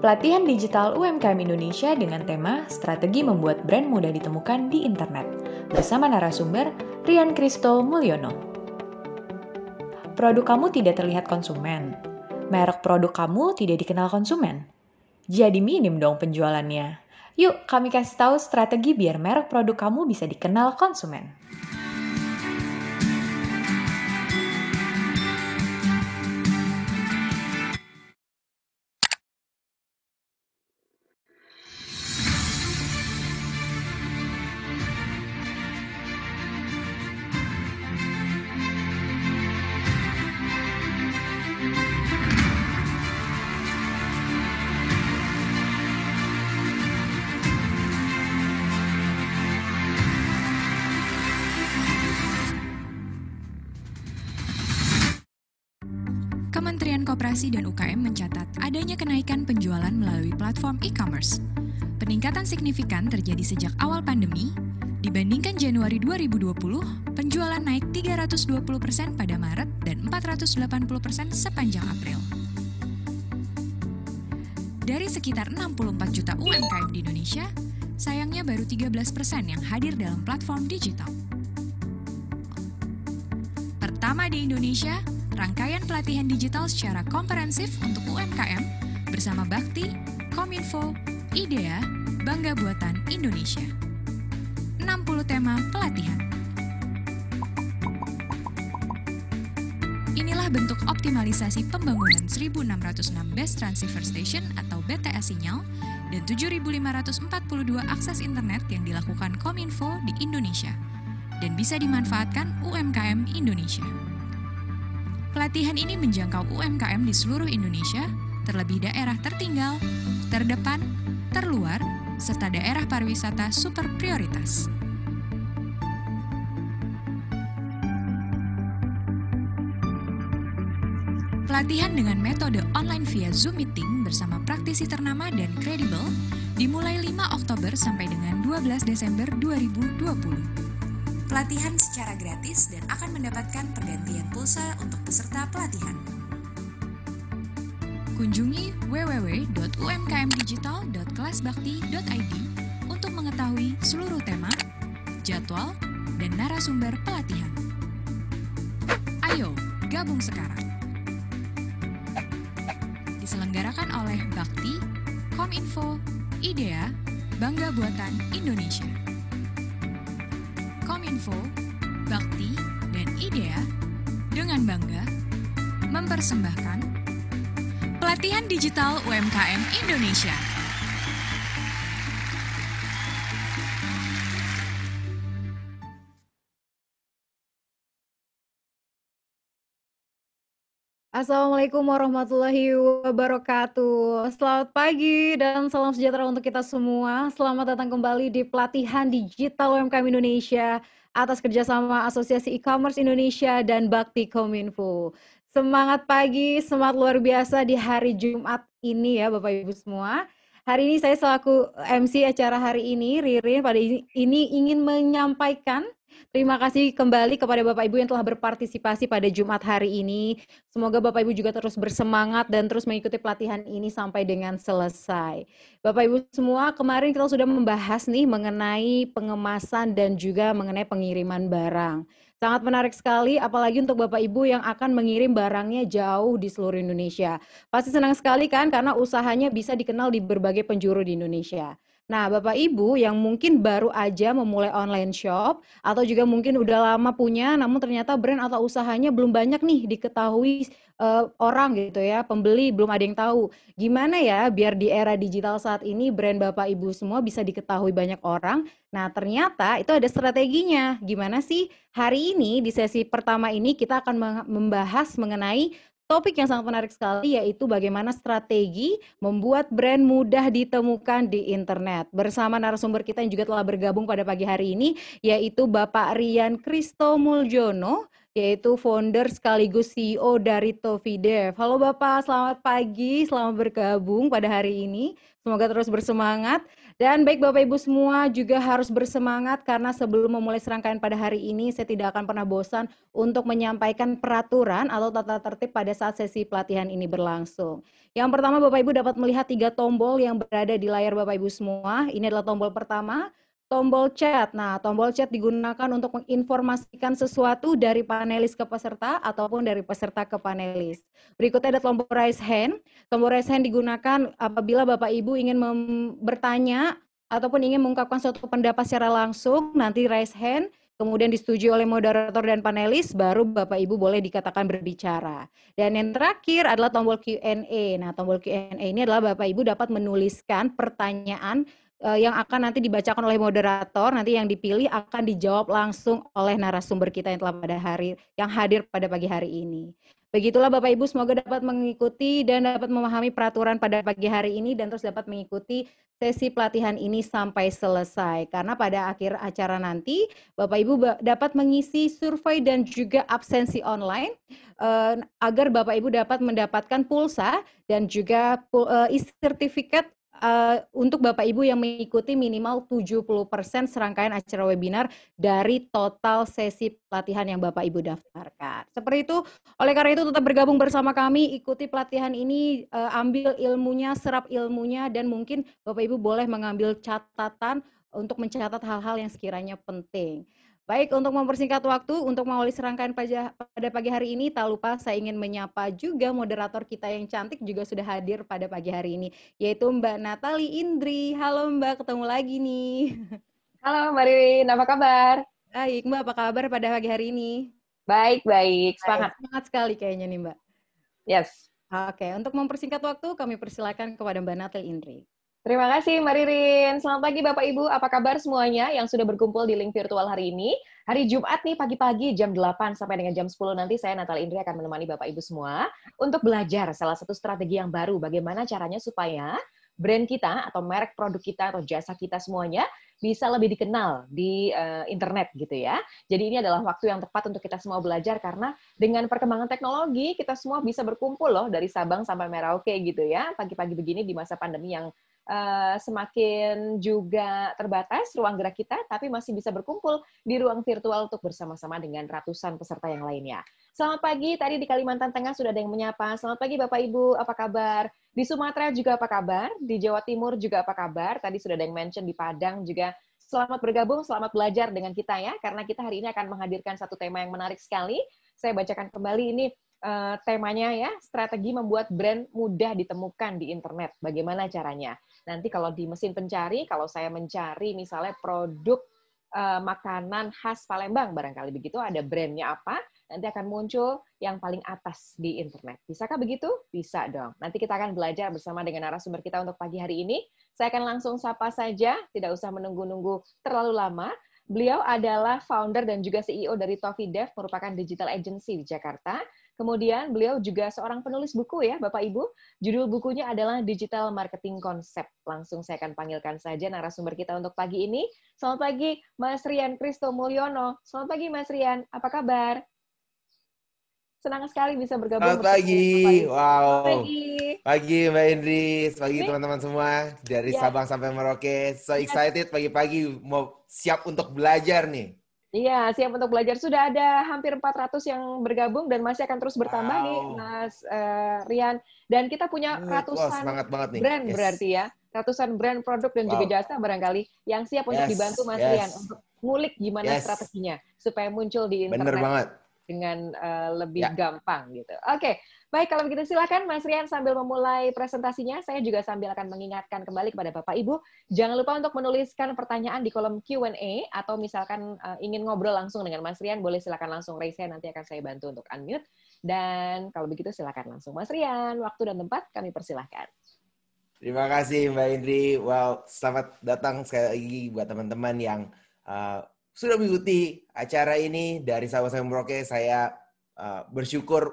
pelatihan digital UMKM Indonesia dengan tema Strategi Membuat Brand Mudah Ditemukan di Internet bersama narasumber Rian Kristo Mulyono. Produk kamu tidak terlihat konsumen. Merek produk kamu tidak dikenal konsumen. Jadi minim dong penjualannya. Yuk kami kasih tahu strategi biar merek produk kamu bisa dikenal konsumen. Kementerian Koperasi dan UKM mencatat adanya kenaikan penjualan melalui platform e-commerce. Peningkatan signifikan terjadi sejak awal pandemi. Dibandingkan Januari 2020, penjualan naik 320% pada Maret dan 480% sepanjang April. Dari sekitar 64 juta UMKM di Indonesia, sayangnya baru 13% yang hadir dalam platform digital. Pertama di Indonesia, rangkaian pelatihan digital secara komprehensif untuk UMKM bersama Bakti, Kominfo, IDEA, Bangga Buatan Indonesia. 60 tema pelatihan. Inilah bentuk optimalisasi pembangunan 1.606 Best Transceiver Station atau BTS sinyal dan 7.542 akses internet yang dilakukan Kominfo di Indonesia dan bisa dimanfaatkan UMKM Indonesia. Pelatihan ini menjangkau UMKM di seluruh Indonesia, terlebih daerah tertinggal, terdepan, terluar, serta daerah pariwisata super prioritas. Pelatihan dengan metode online via Zoom Meeting bersama praktisi ternama dan kredibel dimulai 5 Oktober sampai dengan 12 Desember 2020. Pelatihan secara gratis dan akan mendapatkan pergantian pulsa untuk peserta pelatihan. Kunjungi www.umkmdigital.kelasbakti.id untuk mengetahui seluruh tema, jadwal, dan narasumber pelatihan. Ayo, gabung sekarang. Diselenggarakan oleh Bakti, Kominfo, IDEA, Bangga Buatan Indonesia. Kominfo, Bakti, dan IDEA dengan bangga mempersembahkan pelatihan digital UMKM Indonesia. Assalamualaikum warahmatullahi wabarakatuh. Selamat pagi dan salam sejahtera untuk kita semua. Selamat datang kembali di pelatihan digital UMKM Indonesia atas kerjasama Asosiasi E-commerce Indonesia dan Bakti Kominfo. Semangat pagi, semangat luar biasa di hari Jumat ini ya Bapak Ibu semua. Hari ini saya selaku MC acara hari ini, Ririn, pada ini ingin menyampaikan terima kasih kembali kepada Bapak Ibu yang telah berpartisipasi pada Jumat hari ini. Semoga Bapak Ibu juga terus bersemangat dan terus mengikuti pelatihan ini sampai dengan selesai. Bapak Ibu semua, kemarin kita sudah membahas nih mengenai pengemasan dan juga mengenai pengiriman barang. Sangat menarik sekali, apalagi untuk Bapak Ibu yang akan mengirim barangnya jauh di seluruh Indonesia. Pasti senang sekali kan, karena usahanya bisa dikenal di berbagai penjuru di Indonesia. Nah, Bapak Ibu yang mungkin baru aja memulai online shop atau juga mungkin udah lama punya, namun ternyata brand atau usahanya belum banyak nih diketahui orang gitu ya, pembeli belum ada yang tahu. Gimana ya biar di era digital saat ini brand Bapak Ibu semua bisa diketahui banyak orang? Nah, ternyata itu ada strateginya. Gimana sih? Hari ini di sesi pertama ini kita akan membahas mengenai topik yang sangat menarik sekali, yaitu bagaimana strategi membuat brand mudah ditemukan di internet. Bersama narasumber kita yang juga telah bergabung pada pagi hari ini, yaitu Bapak Rian Kristo Mulyono, yaitu founder sekaligus CEO dari Tovidev. Halo Bapak, selamat pagi, selamat bergabung pada hari ini. Semoga terus bersemangat. Dan baik Bapak Ibu semua juga harus bersemangat karena sebelum memulai serangkaian pada hari ini, saya tidak akan pernah bosan untuk menyampaikan peraturan atau tata tertib pada saat sesi pelatihan ini berlangsung. Yang pertama Bapak Ibu dapat melihat 3 tombol yang berada di layar Bapak Ibu semua. Ini adalah tombol pertama, tombol chat. Nah, tombol chat digunakan untuk menginformasikan sesuatu dari panelis ke peserta ataupun dari peserta ke panelis. Berikutnya ada tombol raise hand. Tombol raise hand digunakan apabila Bapak Ibu ingin bertanya ataupun ingin mengungkapkan suatu pendapat secara langsung, nanti raise hand, kemudian disetujui oleh moderator dan panelis, baru Bapak Ibu boleh dikatakan berbicara. Dan yang terakhir adalah tombol Q&A. Nah, tombol Q&A ini adalah Bapak Ibu dapat menuliskan pertanyaan yang akan nanti dibacakan oleh moderator, nanti yang dipilih akan dijawab langsung oleh narasumber kita yang telah yang hadir pada pagi hari ini. Begitulah Bapak Ibu, semoga dapat mengikuti dan dapat memahami peraturan pada pagi hari ini dan terus dapat mengikuti sesi pelatihan ini sampai selesai. Karena pada akhir acara nanti Bapak Ibu dapat mengisi survei dan juga absensi online agar Bapak Ibu dapat mendapatkan pulsa dan juga e-sertifikat untuk Bapak Ibu yang mengikuti minimal 70% serangkaian acara webinar dari total sesi pelatihan yang Bapak Ibu daftarkan. Seperti itu, oleh karena itu tetap bergabung bersama kami, ikuti pelatihan ini, ambil ilmunya, serap ilmunya, dan mungkin Bapak Ibu boleh mengambil catatan untuk mencatat hal-hal yang sekiranya penting. Baik, untuk mempersingkat waktu, untuk mengawali serangkaian pada pagi hari ini, tak lupa saya ingin menyapa juga moderator kita yang cantik juga sudah hadir pada pagi hari ini, yaitu Mbak Natali Indri. Halo Mbak, ketemu lagi nih. Halo Mbak Ririn, apa kabar? Baik, Mbak, apa kabar pada pagi hari ini? Baik, semangat. Semangat sekali kayaknya nih Mbak. Yes. Oke, untuk mempersingkat waktu, kami persilakan kepada Mbak Natali Indri. Terima kasih Mbak Ririn. Selamat pagi Bapak Ibu, apa kabar semuanya yang sudah berkumpul di link virtual hari ini? Hari Jumat nih pagi-pagi jam 8 sampai dengan jam 10 nanti saya Natali Indri akan menemani Bapak Ibu semua untuk belajar salah satu strategi yang baru bagaimana caranya supaya brand kita atau merek produk kita atau jasa kita semuanya bisa lebih dikenal di internet gitu ya. Jadi ini adalah waktu yang tepat untuk kita semua belajar karena dengan perkembangan teknologi kita semua bisa berkumpul loh dari Sabang sampai Merauke gitu ya. Pagi-pagi begini di masa pandemi yang semakin juga terbatas ruang gerak kita, tapi masih bisa berkumpul di ruang virtual untuk bersama-sama dengan ratusan peserta yang lainnya. Selamat pagi, tadi di Kalimantan Tengah sudah ada yang menyapa. Selamat pagi Bapak Ibu, apa kabar? Di Sumatera juga apa kabar? Di Jawa Timur juga apa kabar? Tadi sudah ada yang mention di Padang juga. Selamat bergabung, selamat belajar dengan kita ya, karena kita hari ini akan menghadirkan satu tema yang menarik sekali. Saya bacakan kembali ini temanya ya, strategi membuat brand mudah ditemukan di internet. Bagaimana caranya? Nanti kalau di mesin pencari, kalau saya mencari misalnya produk makanan khas Palembang, barangkali begitu, ada brandnya apa, nanti akan muncul yang paling atas di internet. Bisakah begitu? Bisa dong. Nanti kita akan belajar bersama dengan narasumber kita untuk pagi hari ini. Saya akan langsung sapa saja, tidak usah menunggu-nunggu terlalu lama. Beliau adalah founder dan juga CEO dari Tovidev, merupakan digital agency di Jakarta. Kemudian beliau juga seorang penulis buku ya, Bapak Ibu. Judul bukunya adalah Digital Marketing Concept. Langsung saya akan panggilkan saja narasumber kita untuk pagi ini. Selamat pagi, Mas Rian Kristo Mulyono. Selamat pagi, Mas Rian. Apa kabar? Senang sekali bisa bergabung. Selamat pagi. Wow. Pagi Mbak Indri. Pagi teman-teman semua dari Sabang sampai Merauke. So excited pagi-pagi mau siap untuk belajar nih. Iya, siap untuk belajar. Sudah ada hampir 400 yang bergabung dan masih akan terus bertambah nih, Mas Rian. Dan kita punya ratusan brand berarti ya. Ratusan brand produk dan juga jasa barangkali yang siap untuk dibantu Mas Rian untuk ngulik gimana strateginya supaya muncul di internet. Bener banget. Dengan lebih gampang gitu. Oke, baik kalau begitu silakan Mas Rian sambil memulai presentasinya, saya juga sambil akan mengingatkan kembali kepada Bapak Ibu, jangan lupa untuk menuliskan pertanyaan di kolom Q&A atau misalkan ingin ngobrol langsung dengan Mas Rian, boleh silakan langsung raise hand, nanti akan saya bantu untuk unmute. Dan kalau begitu silakan langsung Mas Rian, waktu dan tempat kami persilahkan. Terima kasih Mbak Indri. Wow, selamat datang sekali lagi buat teman-teman yang sudah mengikuti acara ini dari Sabang sampai Merauke. Saya bersyukur,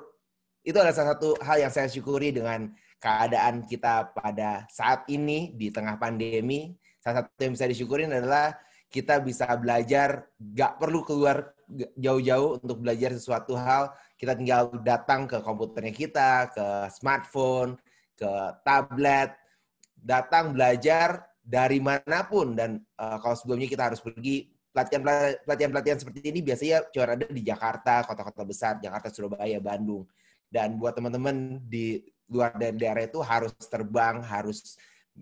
itu adalah salah satu hal yang saya syukuri dengan keadaan kita pada saat ini di tengah pandemi. Salah satu yang bisa disyukurin adalah kita bisa belajar, gak perlu keluar jauh-jauh untuk belajar sesuatu hal. Kita tinggal datang ke komputernya kita, ke smartphone, ke tablet, datang belajar dari manapun. Dan kalau sebelumnya kita harus pergi, pelatihan-pelatihan seperti ini biasanya cuma ada di Jakarta, kota-kota besar, Jakarta, Surabaya, Bandung. Dan buat teman-teman di luar dari daerah itu harus terbang, harus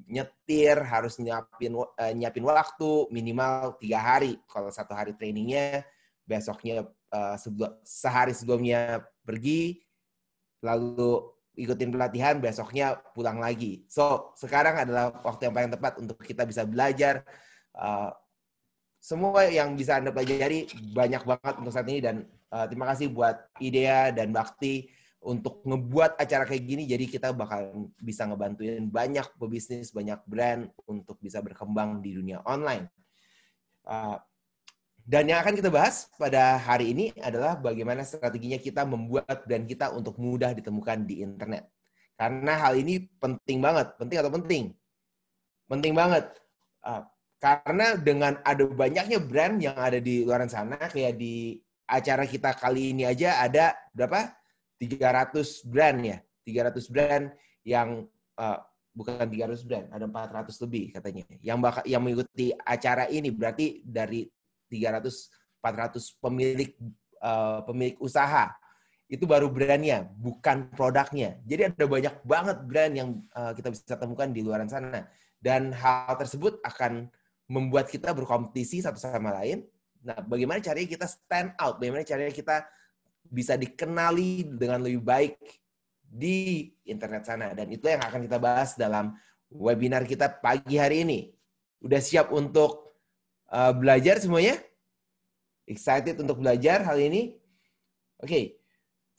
nyetir, harus nyiapin waktu minimal 3 hari. Kalau 1 hari trainingnya, besoknya sehari sebelumnya pergi, lalu ikutin pelatihan, besoknya pulang lagi. So, sekarang adalah waktu yang paling tepat untuk kita bisa belajar. Semua yang bisa Anda pelajari banyak banget untuk saat ini, dan terima kasih buat Idea dan Bakti untuk ngebuat acara kayak gini. Jadi kita bakal bisa ngebantuin banyak pebisnis, banyak brand untuk bisa berkembang di dunia online. Dan yang akan kita bahas pada hari ini adalah bagaimana strateginya kita membuat brand kita untuk mudah ditemukan di internet. Karena hal ini penting banget. Penting atau penting? Penting banget. Karena dengan ada banyaknya brand yang ada di luar sana, kayak di acara kita kali ini aja ada berapa? 300 brand ya. 300 brand yang bukan 300 brand, ada 400 lebih katanya. Yang mengikuti acara ini berarti dari 300-400 pemilik usaha. Itu baru brandnya, bukan produknya. Jadi ada banyak banget brand yang kita bisa temukan di luar sana. Dan hal tersebut akan membuat kita berkompetisi satu sama lain. Nah, bagaimana caranya kita stand out? Bagaimana caranya kita bisa dikenali dengan lebih baik di internet sana. Dan itu yang akan kita bahas dalam webinar kita pagi hari ini. Udah siap untuk belajar semuanya? Excited untuk belajar hal ini? Oke.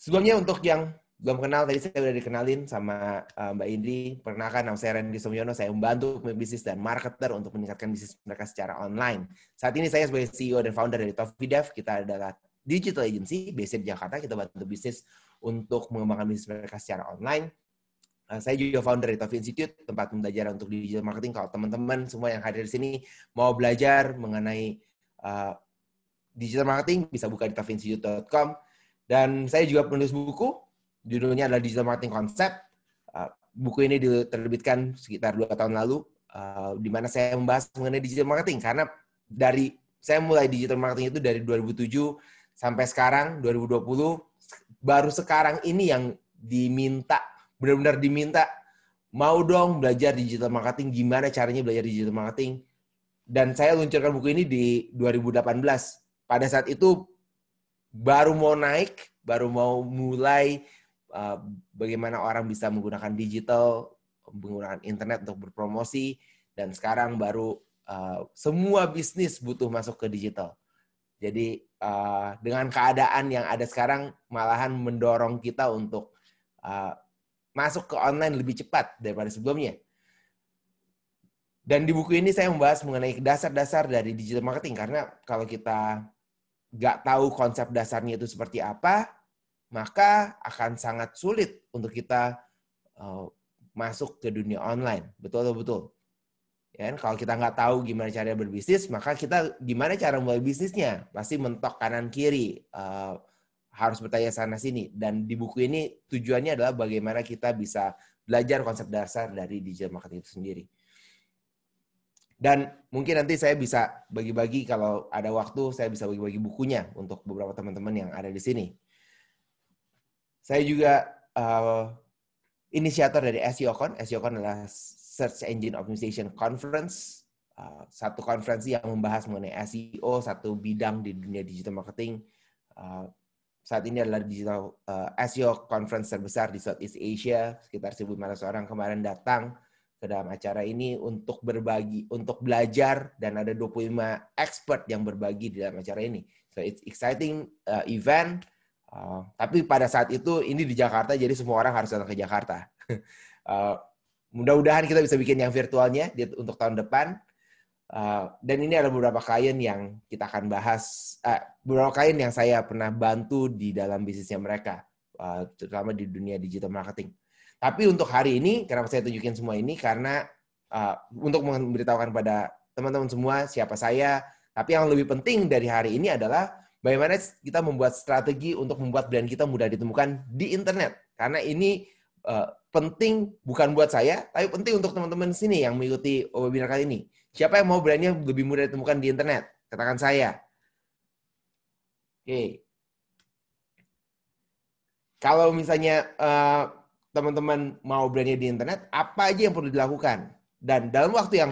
Sebelumnya untuk yang belum kenal, tadi saya udah dikenalin sama Mbak Indri. Perkenalkan, nama saya Randy Somyono. Saya membantu pebisnis dan marketer untuk meningkatkan bisnis mereka secara online. Saat ini saya sebagai CEO dan founder dari Tofidev. Kita adalah digital agency based di Jakarta. Kita bantu bisnis untuk mengembangkan bisnis mereka secara online. Saya juga founder dari Tofi Institute, tempat pembelajaran untuk digital marketing. Kalau teman-teman semua yang hadir di sini mau belajar mengenai digital marketing, bisa buka di tofinstitute.com. Dan saya juga penulis buku, judulnya adalah Digital Marketing Concept. Buku ini diterbitkan sekitar 2 tahun lalu, di mana saya membahas mengenai digital marketing. Karena saya mulai digital marketing itu dari 2007 sampai sekarang, 2020, baru sekarang ini yang diminta, benar-benar diminta, mau dong belajar digital marketing, gimana caranya belajar digital marketing. Dan saya luncurkan buku ini di 2018. Pada saat itu, baru mau naik, baru mau mulai bagaimana orang bisa menggunakan digital, menggunakan internet untuk berpromosi, dan sekarang baru semua bisnis butuh masuk ke digital. Jadi dengan keadaan yang ada sekarang, malahan mendorong kita untuk masuk ke online lebih cepat daripada sebelumnya. Dan di buku ini saya membahas mengenai dasar-dasar dari digital marketing, karena kalau kita nggak tahu konsep dasarnya itu seperti apa, maka akan sangat sulit untuk kita masuk ke dunia online. Betul. Ya, kalau kita nggak tahu gimana cara berbisnis, maka kita gimana cara mulai bisnisnya? Pasti mentok kanan kiri, harus bertanya sana sini. Dan di buku ini tujuannya adalah bagaimana kita bisa belajar konsep dasar dari digital marketing itu sendiri. Dan mungkin nanti saya bisa bagi-bagi, kalau ada waktu saya bisa bagi-bagi bukunya untuk beberapa teman-teman yang ada di sini. Saya juga inisiator dari SEOCon. SEOCon adalah Search Engine Optimization Conference, satu konferensi yang membahas mengenai SEO, satu bidang di dunia digital marketing. Saat ini adalah digital SEO conference terbesar di Southeast Asia, sekitar 1.500 orang kemarin datang ke dalam acara ini untuk berbagi, untuk belajar, dan ada 25 expert yang berbagi di dalam acara ini. So it's exciting event. Tapi pada saat itu ini di Jakarta, jadi semua orang harus datang ke Jakarta. Mudah-mudahan kita bisa bikin yang virtualnya untuk tahun depan. Dan ini ada beberapa klien yang kita akan bahas, beberapa klien yang saya pernah bantu di dalam bisnisnya mereka, terutama di dunia digital marketing. Tapi untuk hari ini, kenapa saya tunjukin semua ini? Karena untuk memberitahukan pada teman-teman semua siapa saya. Tapi yang lebih penting dari hari ini adalah bagaimana kita membuat strategi untuk membuat brand kita mudah ditemukan di internet. Karena ini penting bukan buat saya, tapi penting untuk teman-teman sini yang mengikuti webinar kali ini. Siapa yang mau brandnya lebih mudah ditemukan di internet? Katakan saya. Oke. Kalau misalnya teman-teman mau brandnya di internet, apa aja yang perlu dilakukan? Dan dalam waktu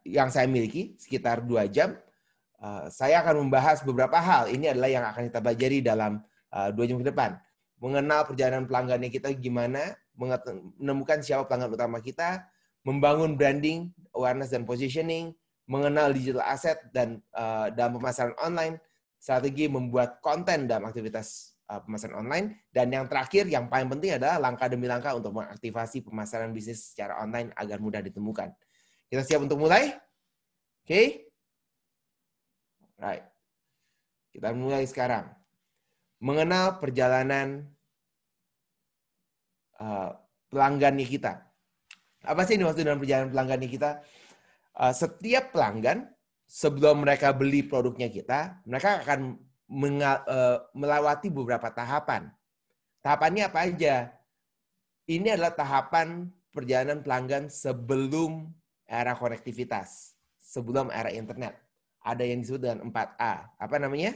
yang saya miliki, sekitar 2 jam, saya akan membahas beberapa hal. Ini adalah yang akan kita pelajari dalam 2 jam ke depan. Mengenal perjalanan pelanggannya kita gimana, menemukan siapa pelanggan utama kita, membangun branding, awareness, dan positioning, mengenal digital asset dan dalam pemasaran online, strategi membuat konten dalam aktivitas pemasaran online, dan yang terakhir, yang paling penting adalah langkah demi langkah untuk mengaktifasi pemasaran bisnis secara online agar mudah ditemukan. Kita siap untuk mulai? Oke? Right. Kita mulai sekarang. Mengenal perjalanan pelanggannya kita. Apa sih ini maksud dengan perjalanan pelanggannya kita? Setiap pelanggan, sebelum mereka beli produknya kita, mereka akan melewati beberapa tahapan. Tahapannya apa aja? Ini adalah tahapan perjalanan pelanggan sebelum era konektivitas, sebelum era internet. Ada yang disebut dengan 4A. Apa namanya?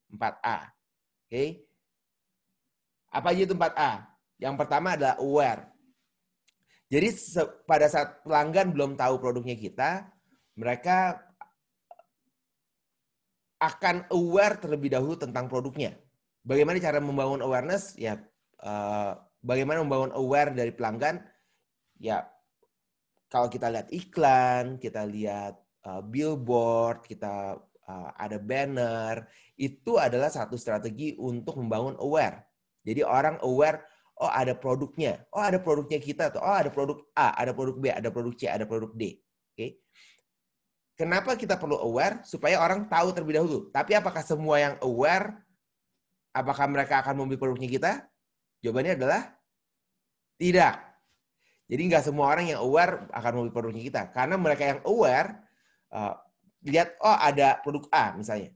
4A. Oke. Apa aja itu 4A? Yang pertama adalah aware. Jadi pada saat pelanggan belum tahu produknya kita, mereka akan aware terlebih dahulu tentang produknya. Bagaimana cara membangun awareness? Ya, bagaimana membangun aware dari pelanggan? Ya, kalau kita lihat iklan, kita lihat billboard, kita ada banner, itu adalah satu strategi untuk membangun aware. Jadi orang aware, oh ada produknya, oh ada produknya kita, tuh, oh ada produk A, ada produk B, ada produk C, ada produk D. Oke. Kenapa kita perlu aware? Supaya orang tahu terlebih dahulu. Tapi apakah semua yang aware, apakah mereka akan membeli produknya kita? Jawabannya adalah tidak. Jadi nggak semua orang yang aware akan membeli produknya kita. Karena mereka yang aware, lihat, oh ada produk A misalnya.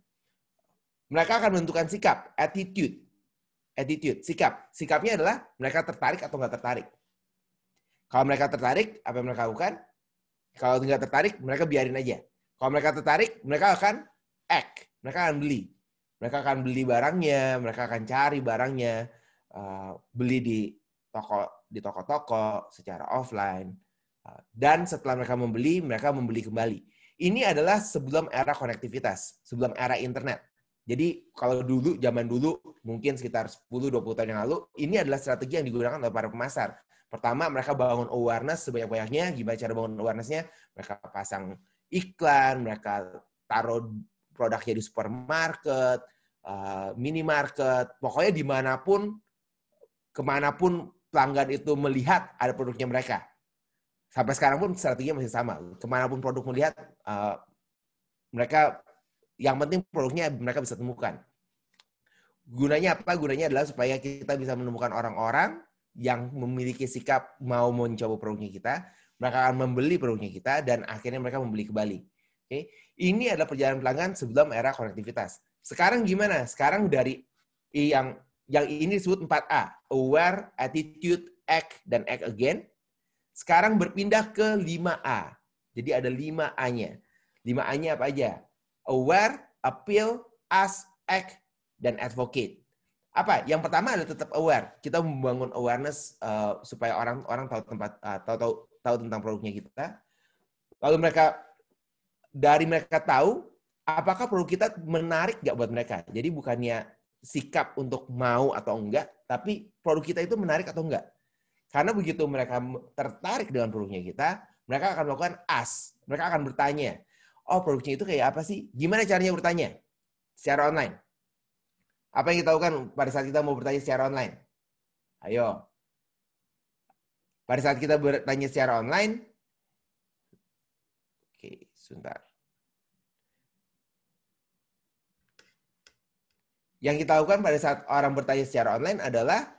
Mereka akan menentukan sikap, attitude, sikap. Sikapnya adalah mereka tertarik atau nggak tertarik. Kalau mereka tertarik, apa yang mereka lakukan? Kalau nggak tertarik, mereka biarin aja. Kalau mereka tertarik, mereka akan act. Mereka akan beli. Mereka akan beli barangnya, mereka akan cari barangnya, beli di toko-toko secara offline. Dan setelah mereka membeli kembali. Ini adalah sebelum era konektivitas, sebelum era internet. Jadi kalau dulu, zaman dulu, mungkin sekitar 10-20 tahun yang lalu, ini adalah strategi yang digunakan oleh para pemasar. Pertama, mereka bangun awareness sebanyak-banyaknya. Gimana cara bangun awareness-nya? Mereka pasang iklan, mereka taruh produknya di supermarket, minimarket, pokoknya dimanapun, kemanapun pelanggan itu melihat ada produknya mereka. Sampai sekarang pun strateginya masih sama. Kemanapun produk melihat, mereka yang penting produknya mereka bisa temukan. Gunanya apa? Gunanya adalah supaya kita bisa menemukan orang-orang yang memiliki sikap mau mencoba produknya kita. Mereka akan membeli produknya kita dan akhirnya mereka membeli kembali. Oke. Ini adalah perjalanan pelanggan sebelum era konektivitas. Sekarang gimana? Sekarang dari yang ini disebut 4A. Aware, attitude, act, dan act again. Sekarang berpindah ke 5A. Jadi ada 5A-nya. 5A-nya apa aja? Aware, appeal, ask, act, dan advocate. Apa? Yang pertama adalah tetap aware. Kita membangun awareness supaya orang tahu tentang produknya kita. Lalu mereka tahu apakah produk kita menarik nggak buat mereka. Jadi bukannya sikap untuk mau atau enggak, tapi produk kita itu menarik atau enggak. Karena begitu mereka tertarik dengan produknya kita, mereka akan melakukan ask. Mereka akan bertanya, oh produknya itu kayak apa sih? Gimana caranya bertanya? Secara online. Apa yang kita lakukan pada saat kita mau bertanya secara online? Ayo. Pada saat kita bertanya secara online, oke, sebentar. Yang kita lakukan pada saat orang bertanya secara online adalah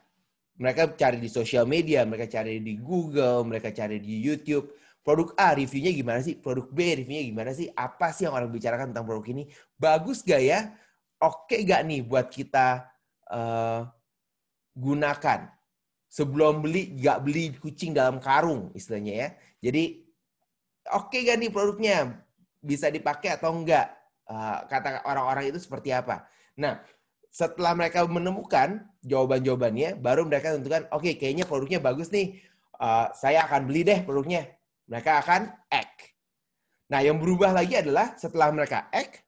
mereka cari di sosial media, mereka cari di Google, mereka cari di YouTube. Produk A reviewnya gimana sih? Produk B reviewnya gimana sih? Apa sih yang orang bicarakan tentang produk ini? Bagus gak ya? oke gak nih buat kita gunakan sebelum beli, gak beli kucing dalam karung istilahnya ya. Jadi oke gak nih produknya, bisa dipakai atau enggak, kata orang-orang itu seperti apa. Nah, setelah mereka menemukan jawaban-jawabannya, baru mereka tentukan, oke, kayaknya produknya bagus nih, saya akan beli deh produknya. Mereka akan act. Nah, yang berubah lagi adalah setelah mereka act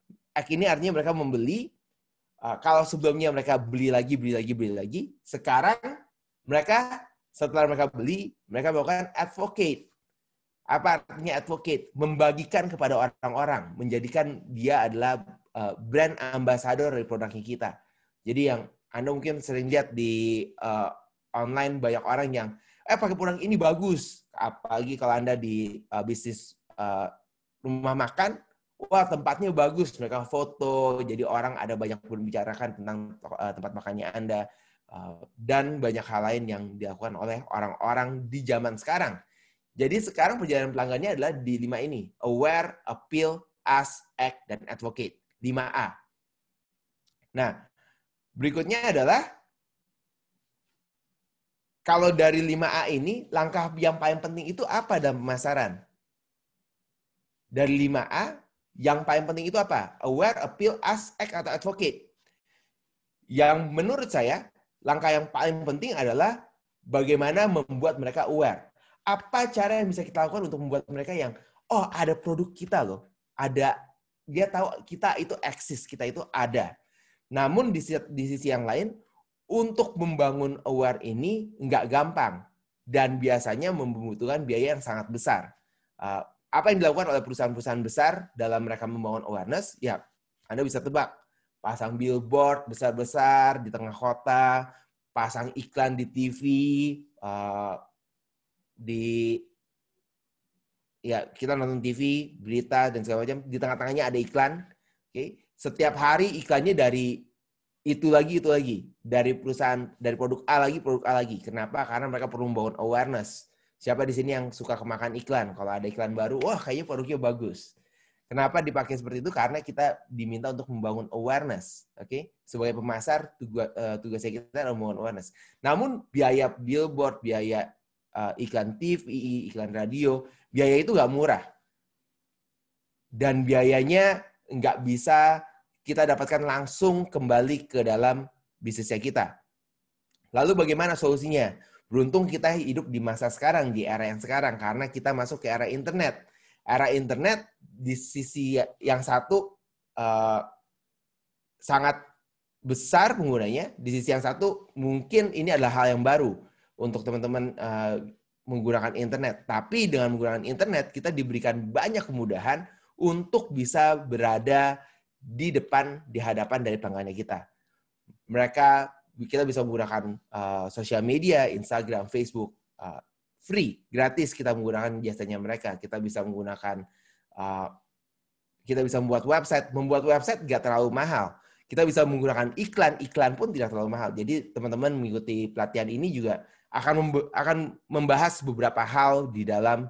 ini artinya mereka membeli. Kalau sebelumnya mereka beli lagi, sekarang mereka setelah mereka beli, mereka melakukan advocate. Apa artinya advocate? Membagikan kepada orang-orang, menjadikan dia adalah brand ambassador dari produknya kita. Jadi yang Anda mungkin sering lihat di online, banyak orang yang pakai produk ini bagus. Apalagi kalau Anda di bisnis rumah makan, wah tempatnya bagus, mereka foto, jadi orang ada banyak membicarakan tentang tempat makannya Anda, dan banyak hal lain yang dilakukan oleh orang-orang di zaman sekarang. Jadi sekarang perjalanan pelanggannya adalah di 5 ini, aware, appeal, ask, act, dan advocate, 5A. Nah, berikutnya adalah, kalau dari 5A ini, langkah yang paling penting itu apa dalam pemasaran? Dari 5A, yang paling penting itu apa? Aware, appeal, ask, act, atau advocate. Yang menurut saya, langkah yang paling penting adalah bagaimana membuat mereka aware. Apa cara yang bisa kita lakukan untuk membuat mereka yang, oh ada produk kita loh. Ada, dia tahu kita itu eksis, kita itu ada. Namun di sisi yang lain, untuk membangun aware ini nggak gampang. Dan biasanya membutuhkan biaya yang sangat besar. Apa yang dilakukan oleh perusahaan-perusahaan besar dalam mereka membangun awareness? Ya, Anda bisa tebak. Pasang billboard besar-besar di tengah kota, pasang iklan di TV, kita nonton TV, berita, dan segala macam. Di tengah-tengahnya ada iklan. Okay? Setiap hari iklannya dari itu lagi. Dari perusahaan, dari produk A lagi. Kenapa? Karena mereka perlu membangun awareness. Siapa di sini yang suka kemakan iklan? Kalau ada iklan baru, wah kayaknya produknya bagus. Kenapa dipakai seperti itu? Karena kita diminta untuk membangun awareness. Oke? Sebagai pemasar, tugasnya kita adalah membangun awareness. Namun biaya billboard, biaya iklan TV, iklan radio, biaya itu nggak murah. Dan biayanya nggak bisa kita dapatkan langsung kembali ke dalam bisnisnya kita. Lalu bagaimana solusinya? Beruntung kita hidup di masa sekarang, di era yang sekarang, karena kita masuk ke era internet. Era internet di sisi yang satu sangat besar penggunanya, di sisi yang satu mungkin ini adalah hal yang baru untuk teman-teman menggunakan internet. Tapi dengan menggunakan internet, kita diberikan banyak kemudahan untuk bisa berada di hadapan dari pelanggannya kita. Kita bisa menggunakan sosial media, Instagram, Facebook, free, gratis kita menggunakan jasanya mereka. Kita bisa menggunakan, kita bisa membuat website. Membuat website nggak terlalu mahal. Kita bisa menggunakan iklan pun tidak terlalu mahal. Jadi teman-teman mengikuti pelatihan ini juga akan membahas beberapa hal di dalam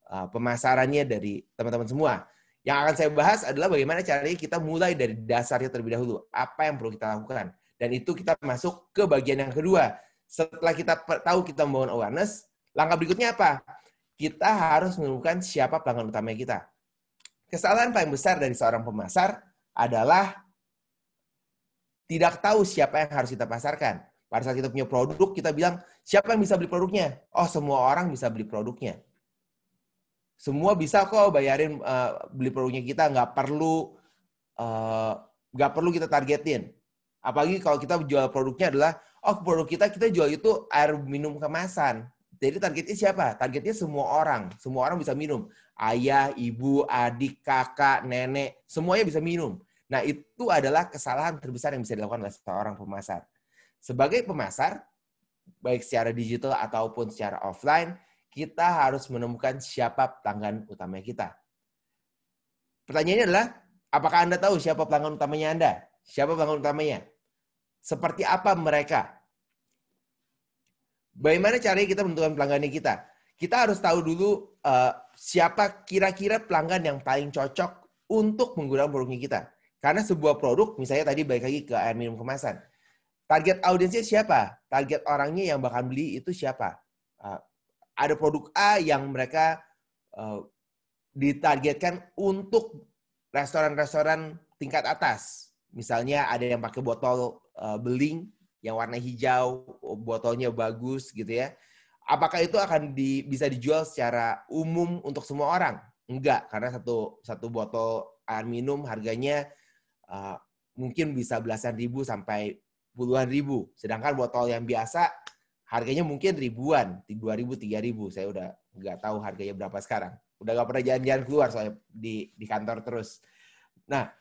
pemasarannya dari teman-teman semua. Yang akan saya bahas adalah bagaimana caranya kita mulai dari dasarnya terlebih dahulu. Apa yang perlu kita lakukan. Dan itu kita masuk ke bagian yang kedua. Setelah kita tahu kita membangun awareness, langkah berikutnya apa? Kita harus menemukan siapa pelanggan utama kita. Kesalahan paling besar dari seorang pemasar adalah tidak tahu siapa yang harus kita pasarkan. Pada saat kita punya produk, kita bilang, siapa yang bisa beli produknya? Oh, semua orang bisa beli produknya. Semua bisa kok bayarin beli produknya kita, nggak perlu kita targetin. Apalagi kalau kita jual produknya adalah, produk kita jual itu air minum kemasan. Jadi targetnya siapa? Targetnya semua orang. Semua orang bisa minum. Ayah, ibu, adik, kakak, nenek, semuanya bisa minum. Nah, itu adalah kesalahan terbesar yang bisa dilakukan oleh seorang pemasar. Sebagai pemasar, baik secara digital ataupun secara offline, kita harus menemukan siapa pelanggan utama kita. Pertanyaannya adalah, apakah Anda tahu siapa pelanggan utamanya Anda? Siapa pelanggan utamanya? Seperti apa mereka? Bagaimana caranya kita menentukan pelanggannya kita? Kita harus tahu dulu siapa kira-kira pelanggan yang paling cocok untuk menggunakan produknya kita. Karena sebuah produk, misalnya tadi balik lagi ke air minum kemasan. Target audiensnya siapa? Target orangnya yang bakal beli itu siapa? Ada produk A yang mereka ditargetkan untuk restoran-restoran tingkat atas. Misalnya ada yang pakai botol beling yang warna hijau, botolnya bagus gitu ya. Apakah itu akan bisa dijual secara umum untuk semua orang? Enggak, karena satu botol air minum harganya mungkin bisa belasan ribu sampai puluhan ribu. Sedangkan botol yang biasa harganya mungkin ribuan, 2.000, 3.000. Saya udah nggak tahu harganya berapa sekarang. Udah nggak pernah jalan-jalan keluar soalnya di kantor terus. Nah,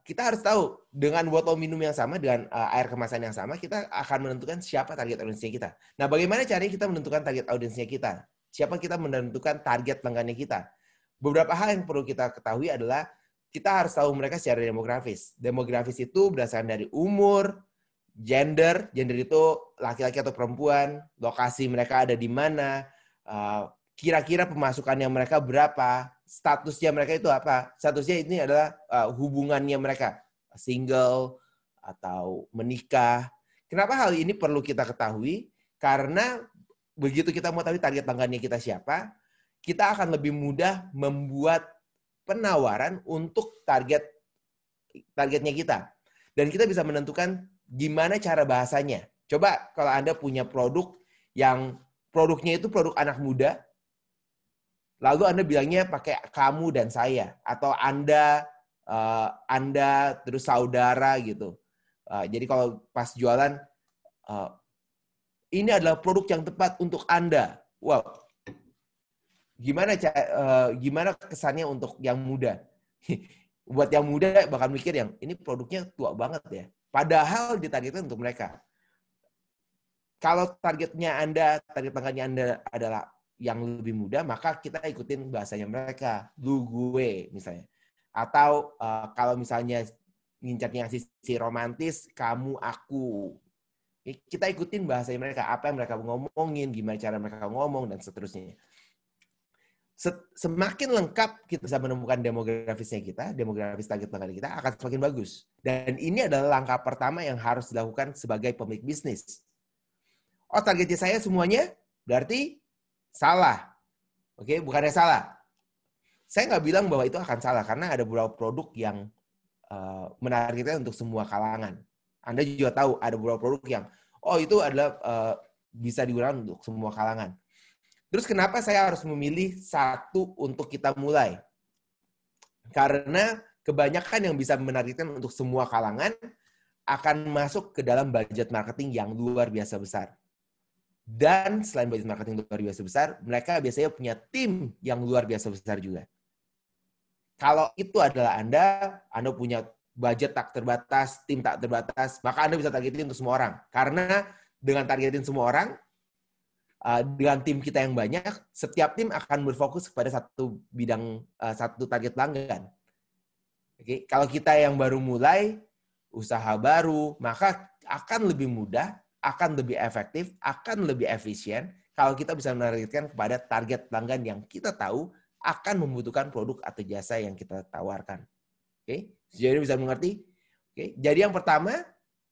kita harus tahu dengan botol minum yang sama, dengan air kemasan yang sama, kita akan menentukan siapa target audiensnya kita. Nah, bagaimana caranya kita menentukan target audiensnya kita? Siapa kita menentukan target pelanggannya kita? Beberapa hal yang perlu kita ketahui adalah kita harus tahu mereka secara demografis. Demografis itu berdasarkan dari umur, gender itu laki-laki atau perempuan, lokasi mereka ada di mana, kira-kira pemasukannya mereka berapa, statusnya mereka itu apa. Statusnya ini adalah hubungannya mereka, single atau menikah. Kenapa hal ini perlu kita ketahui? Karena begitu kita mau tahu target pelanggannya kita siapa, kita akan lebih mudah membuat penawaran untuk targetnya kita. Dan kita bisa menentukan gimana cara bahasanya. Coba kalau Anda punya produk yang produknya itu produk anak muda, lalu Anda bilangnya pakai kamu dan saya, atau Anda terus saudara gitu. Jadi kalau pas jualan, ini adalah produk yang tepat untuk Anda. Wow. Gimana kesannya untuk yang muda? Buat yang muda bakal mikir yang ini produknya tua banget ya. Padahal ditargetkan untuk mereka. Kalau target pelanggannya Anda adalah yang lebih muda, maka kita ikutin bahasanya mereka. Lu, gue misalnya. Atau kalau misalnya ngincarnya sisi romantis, kamu, aku. Kita ikutin bahasanya mereka. Apa yang mereka ngomongin, gimana cara mereka ngomong, dan seterusnya. Semakin lengkap kita bisa menemukan demografisnya kita, demografis target pelanggan kita akan semakin bagus. Dan ini adalah langkah pertama yang harus dilakukan sebagai pemilik bisnis. Oh, targetnya saya semuanya berarti salah. Oke, bukannya salah. Saya nggak bilang bahwa itu akan salah, karena ada beberapa produk yang menargetkan untuk semua kalangan. Anda juga tahu ada beberapa produk yang, itu adalah bisa digunakan untuk semua kalangan. Terus kenapa saya harus memilih satu untuk kita mulai? Karena kebanyakan yang bisa menargetkan untuk semua kalangan akan masuk ke dalam budget marketing yang luar biasa besar. Dan selain budget marketing luar biasa besar, mereka biasanya punya tim yang luar biasa besar juga. Kalau itu adalah Anda punya budget tak terbatas, tim tak terbatas, maka Anda bisa targetin untuk semua orang. Karena dengan targetin semua orang, dengan tim kita yang banyak, setiap tim akan berfokus kepada satu bidang, satu target pelanggan. Oke, kalau kita yang baru mulai, usaha baru, maka akan lebih mudah, akan lebih efektif, akan lebih efisien kalau kita bisa menargetkan kepada target pelanggan yang kita tahu akan membutuhkan produk atau jasa yang kita tawarkan. Oke, jadi bisa mengerti? Oke, jadi yang pertama,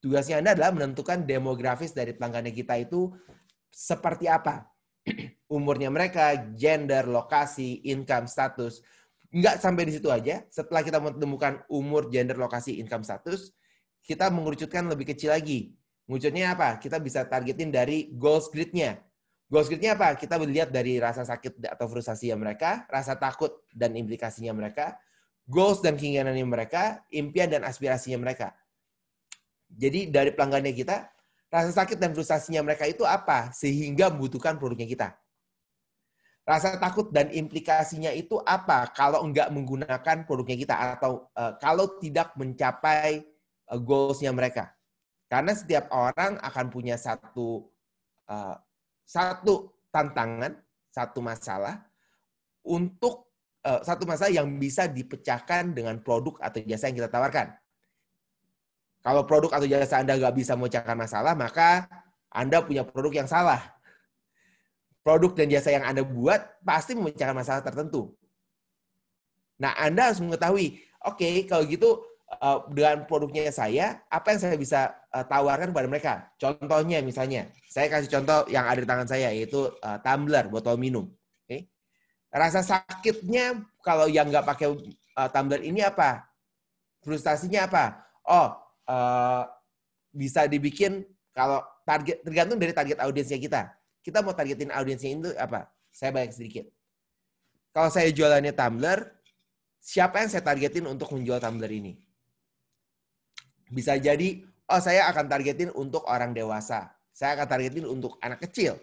tugasnya Anda adalah menentukan demografis dari pelanggannya kita itu seperti apa. Umurnya mereka, gender, lokasi, income, status. Nggak sampai di situ aja. Setelah kita menemukan umur, gender, lokasi, income, status, kita mengerucutkan lebih kecil lagi. Mengerucutnya apa? Kita bisa targetin dari goals grid-nya. Goals grid-nya apa? Kita melihat dari rasa sakit atau frustasinya mereka, rasa takut dan implikasinya mereka, goals dan keinginannya mereka, impian dan aspirasinya mereka. Jadi dari pelanggannya kita, rasa sakit dan frustasinya mereka itu apa? Sehingga membutuhkan produknya kita. Rasa takut dan implikasinya itu apa? Kalau enggak menggunakan produknya kita. Atau kalau tidak mencapai goals-nya mereka. Karena setiap orang akan punya satu tantangan, satu masalah, satu masalah yang bisa dipecahkan dengan produk atau jasa yang kita tawarkan. Kalau produk atau jasa Anda nggak bisa memecahkan masalah, maka Anda punya produk yang salah. Produk dan jasa yang Anda buat pasti memecahkan masalah tertentu. Nah, Anda harus mengetahui, oke, kalau gitu dengan produknya saya, apa yang saya bisa tawarkan kepada mereka. Contohnya misalnya, saya kasih contoh yang ada di tangan saya, yaitu tumbler, botol minum. Okay? Rasa sakitnya kalau yang nggak pakai tumbler ini apa? Frustasinya apa? Oh, bisa dibikin kalau target, tergantung dari target audiensnya kita. Kita mau targetin audiensnya itu apa? Saya banyak sedikit. Kalau saya jualannya tumbler, siapa yang saya targetin untuk menjual tumbler ini? Bisa jadi, oh saya akan targetin untuk orang dewasa. Saya akan targetin untuk anak kecil.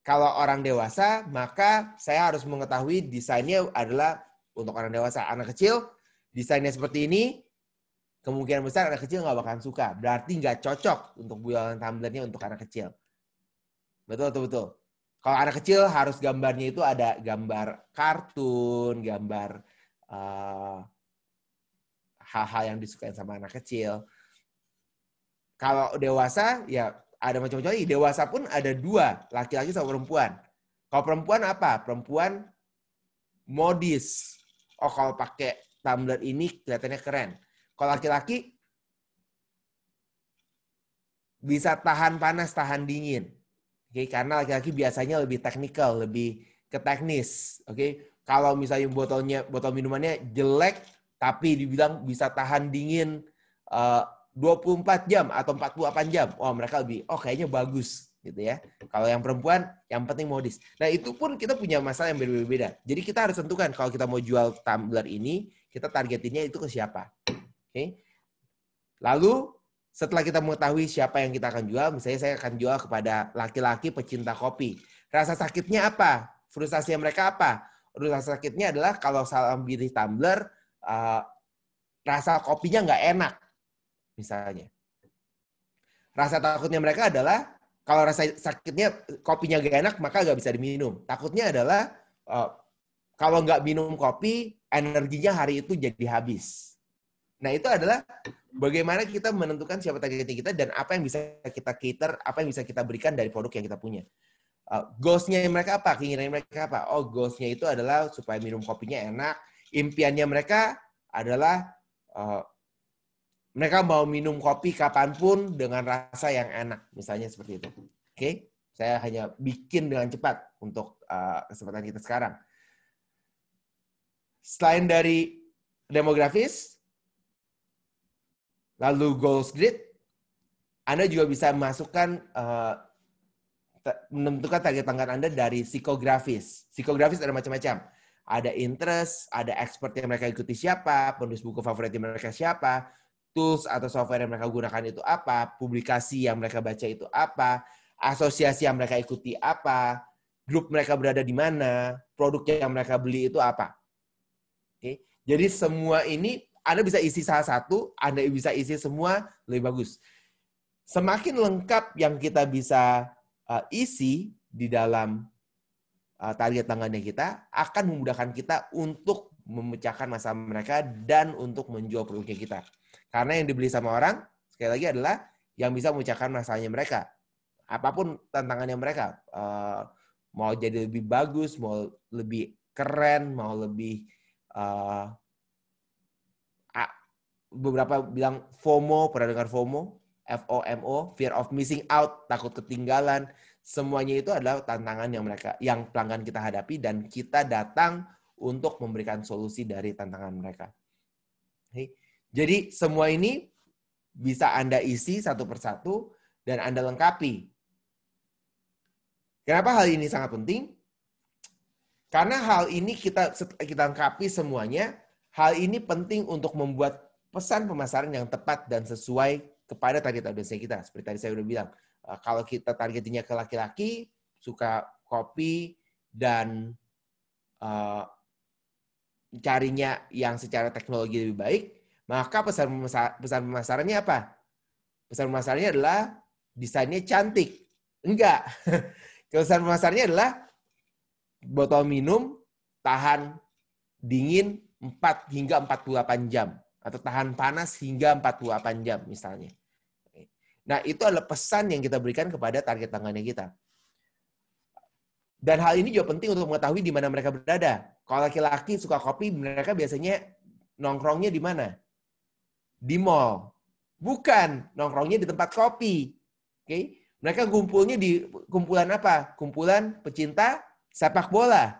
Kalau orang dewasa, maka saya harus mengetahui desainnya adalah untuk orang dewasa. Anak kecil, desainnya seperti ini, kemungkinan besar anak kecil nggak bakalan suka. Berarti nggak cocok untuk jualan tumblernya untuk anak kecil. Betul. Kalau anak kecil harus gambarnya itu ada gambar kartun, gambar hal-hal yang disukai sama anak kecil. Kalau dewasa, ya ada macam-macam lagi. Dewasa pun ada dua, laki-laki sama perempuan. Kalau perempuan apa? Perempuan modis. Oh, kalau pakai tumbler ini kelihatannya keren. Kalau laki-laki bisa tahan panas, tahan dingin. Oke, karena laki-laki biasanya lebih teknikal, lebih ke teknis. Oke, kalau misalnya botol minumannya jelek, tapi dibilang bisa tahan dingin 24 jam atau 48 jam. Oh, mereka lebih, kayaknya bagus gitu ya. Kalau yang perempuan, yang penting modis. Nah, itu pun kita punya masalah yang berbeda-beda. Jadi kita harus tentukan kalau kita mau jual tumbler ini, kita targetinnya itu ke siapa. Oke. Lalu, setelah kita mengetahui siapa yang kita akan jual, misalnya saya akan jual kepada laki-laki pecinta kopi. Rasa sakitnya apa? Frustasinya mereka apa? Rasa sakitnya adalah kalau salah pilih tumbler, rasa kopinya nggak enak. Misalnya. Rasa takutnya mereka adalah kalau rasa sakitnya kopinya gak enak maka gak bisa diminum. Takutnya adalah kalau nggak minum kopi energinya hari itu jadi habis. Nah itu adalah bagaimana kita menentukan siapa targetnya kita dan apa yang bisa kita cater, apa yang bisa kita berikan dari produk yang kita punya. Goals-nya mereka apa? Keinginan mereka apa? Oh, goals-nya itu adalah supaya minum kopinya enak. Impiannya mereka adalah mereka mau minum kopi kapanpun dengan rasa yang enak. Misalnya seperti itu. Oke? Saya hanya bikin dengan cepat untuk kesempatan kita sekarang. Selain dari demografis, lalu goals grid, Anda juga bisa masukkan, menentukan target pelanggan Anda dari psikografis. Psikografis ada macam-macam. Ada interest, ada expert yang mereka ikuti siapa, penulis buku favorit mereka siapa, tools atau software yang mereka gunakan itu apa, publikasi yang mereka baca itu apa, asosiasi yang mereka ikuti apa, grup mereka berada di mana, produk yang mereka beli itu apa. Oke. Jadi semua ini Anda bisa isi salah satu, Anda bisa isi semua, lebih bagus. Semakin lengkap yang kita bisa isi di dalam target pelanggannya kita, akan memudahkan kita untuk memecahkan masalah mereka dan untuk menjual produknya kita. Karena yang dibeli sama orang, sekali lagi adalah yang bisa memecahkan masalahnya mereka. Apapun tantangannya mereka. Mau jadi lebih bagus, mau lebih keren, mau lebih... beberapa bilang FOMO, pernah dengar FOMO? FOMO, fear of missing out, takut ketinggalan. Semuanya itu adalah tantangan yang pelanggan kita hadapi dan kita datang untuk memberikan solusi dari tantangan mereka. Okay. Jadi semua ini bisa Anda isi satu persatu dan Anda lengkapi. Kenapa hal ini sangat penting? Karena hal ini kita lengkapi semuanya. Hal ini penting untuk membuat pesan pemasaran yang tepat dan sesuai kepada target audiens kita. Seperti tadi saya sudah bilang, kalau kita targetingnya ke laki-laki, suka kopi, dan carinya yang secara teknologi lebih baik, maka pesan pemasarannya apa? Pesan pemasarannya adalah desainnya cantik. Enggak. Pesan pemasarannya adalah botol minum tahan dingin 4 hingga 48 jam. Atau tahan panas hingga 48 jam misalnya. Nah, itu adalah pesan yang kita berikan kepada target pelanggannya kita. Dan hal ini juga penting untuk mengetahui di mana mereka berada. Kalau laki-laki suka kopi, mereka biasanya nongkrongnya di mana? di mall. Bukan, nongkrongnya di tempat kopi. Oke? Mereka kumpulnya di kumpulan apa? Kumpulan pecinta sepak bola.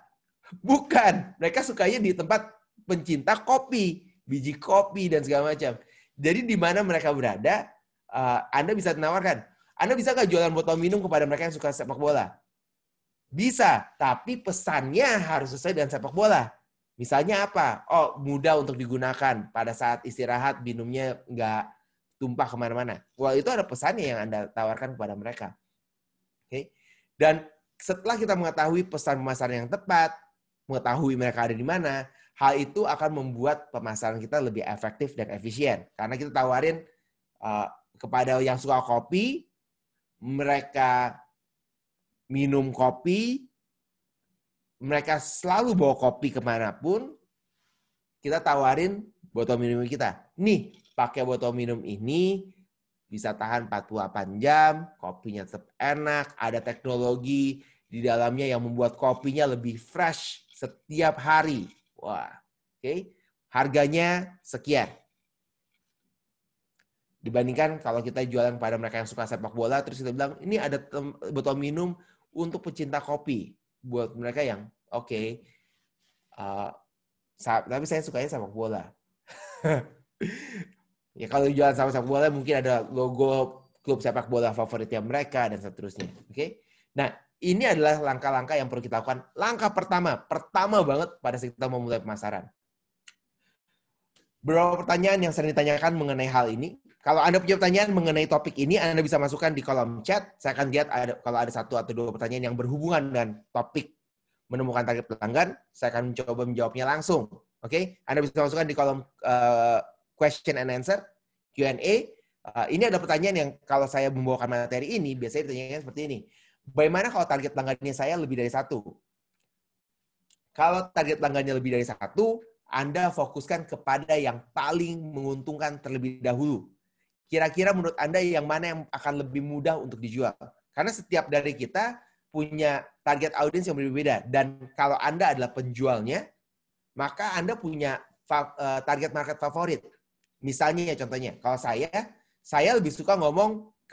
Bukan, mereka sukanya di tempat pencinta kopi, biji kopi dan segala macam. Jadi di mana mereka berada, Anda bisa menawarkan. Anda bisa nggak jualan botol minum kepada mereka yang suka sepak bola? Bisa, tapi pesannya harus sesuai dengan sepak bola. Misalnya apa? Oh, mudah untuk digunakan pada saat istirahat, minumnya nggak tumpah kemana-mana. Wah, itu ada pesannya yang Anda tawarkan kepada mereka. Oke? Dan setelah kita mengetahui pesan pemasaran yang tepat, mengetahui mereka ada di mana, hal itu akan membuat pemasaran kita lebih efektif dan efisien. Karena kita tawarin kepada yang suka kopi, mereka minum kopi, mereka selalu bawa kopi kemanapun, kita tawarin botol minum kita. Nih, pakai botol minum ini, bisa tahan 48 jam, kopinya tetap enak, ada teknologi di dalamnya yang membuat kopinya lebih fresh setiap hari. Wah, oke. Harganya sekian. Dibandingkan kalau kita jualan kepada mereka yang suka sepak bola, terus kita bilang, ini ada botol minum untuk pecinta kopi. Buat mereka yang, oke, tapi saya sukanya sepak bola. Ya kalau jualan sama sepak bola, mungkin ada logo klub sepak bola favoritnya mereka, dan seterusnya. Oke? Nah, ini adalah langkah-langkah yang perlu kita lakukan. Langkah pertama banget pada saat kita memulai pemasaran. Beberapa pertanyaan yang sering ditanyakan mengenai hal ini. Kalau Anda punya pertanyaan mengenai topik ini, Anda bisa masukkan di kolom chat. Saya akan lihat kalau ada 1 atau 2 pertanyaan yang berhubungan dengan topik menemukan target pelanggan. Saya akan mencoba menjawabnya langsung. Oke? Anda bisa masukkan di kolom question and answer, Q&A. Ini ada pertanyaan yang kalau saya membawakan materi ini, biasanya ditanyakan seperti ini. Bagaimana kalau target pelanggannya saya lebih dari 1? Kalau target pelanggannya lebih dari 1, Anda fokuskan kepada yang paling menguntungkan terlebih dahulu. Kira-kira menurut Anda yang mana yang akan lebih mudah untuk dijual? Karena setiap dari kita punya target audiens yang berbeda. Dan kalau Anda adalah penjualnya, maka Anda punya target market favorit. Misalnya contohnya, kalau saya lebih suka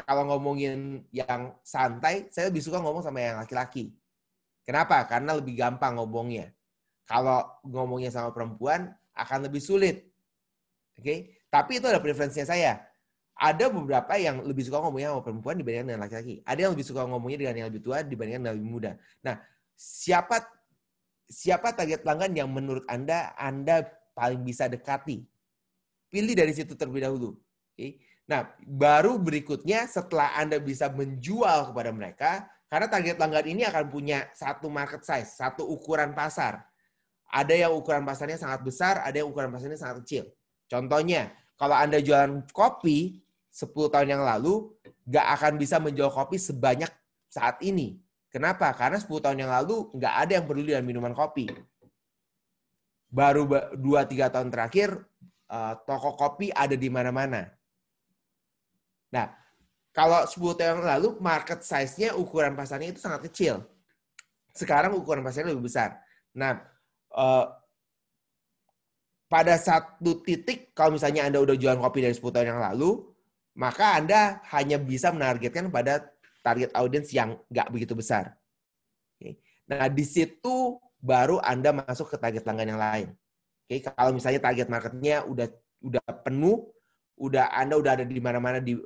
kalau ngomongin yang santai, saya lebih suka ngomong sama yang laki-laki. Kenapa? Karena lebih gampang ngomongnya. Kalau ngomongnya sama perempuan, akan lebih sulit. Oke? Tapi itu adalah preferensinya saya. Ada beberapa yang lebih suka ngomongnya sama perempuan dibandingkan dengan laki-laki. Ada yang lebih suka ngomongnya dengan yang lebih tua dibandingkan dengan yang lebih muda. Nah, siapa target pelanggan yang menurut Anda paling bisa dekati? Pilih dari situ terlebih dahulu. Oke? Nah, baru berikutnya setelah Anda bisa menjual kepada mereka, karena target pelanggan ini akan punya satu market size, satu ukuran pasar. Ada yang ukuran pasarnya sangat besar, ada yang ukuran pasarnya sangat kecil. Contohnya, kalau Anda jualan kopi 10 tahun yang lalu, nggak akan bisa menjual kopi sebanyak saat ini. Kenapa? Karena 10 tahun yang lalu nggak ada yang peduli dengan minuman kopi. Baru 2-3 tahun terakhir, toko kopi ada di mana-mana. Nah, kalau 10 tahun yang lalu, market size-nya, ukuran pasarnya itu sangat kecil. Sekarang ukuran pasarnya lebih besar. Nah, pada satu titik, kalau misalnya Anda udah jualan kopi dari 10 tahun yang lalu, maka Anda hanya bisa menargetkan pada target audiens yang nggak begitu besar. Oke. Nah, di situ baru Anda masuk ke target pelanggan yang lain. Oke. Kalau misalnya target marketnya udah penuh, Anda udah ada di mana-mana di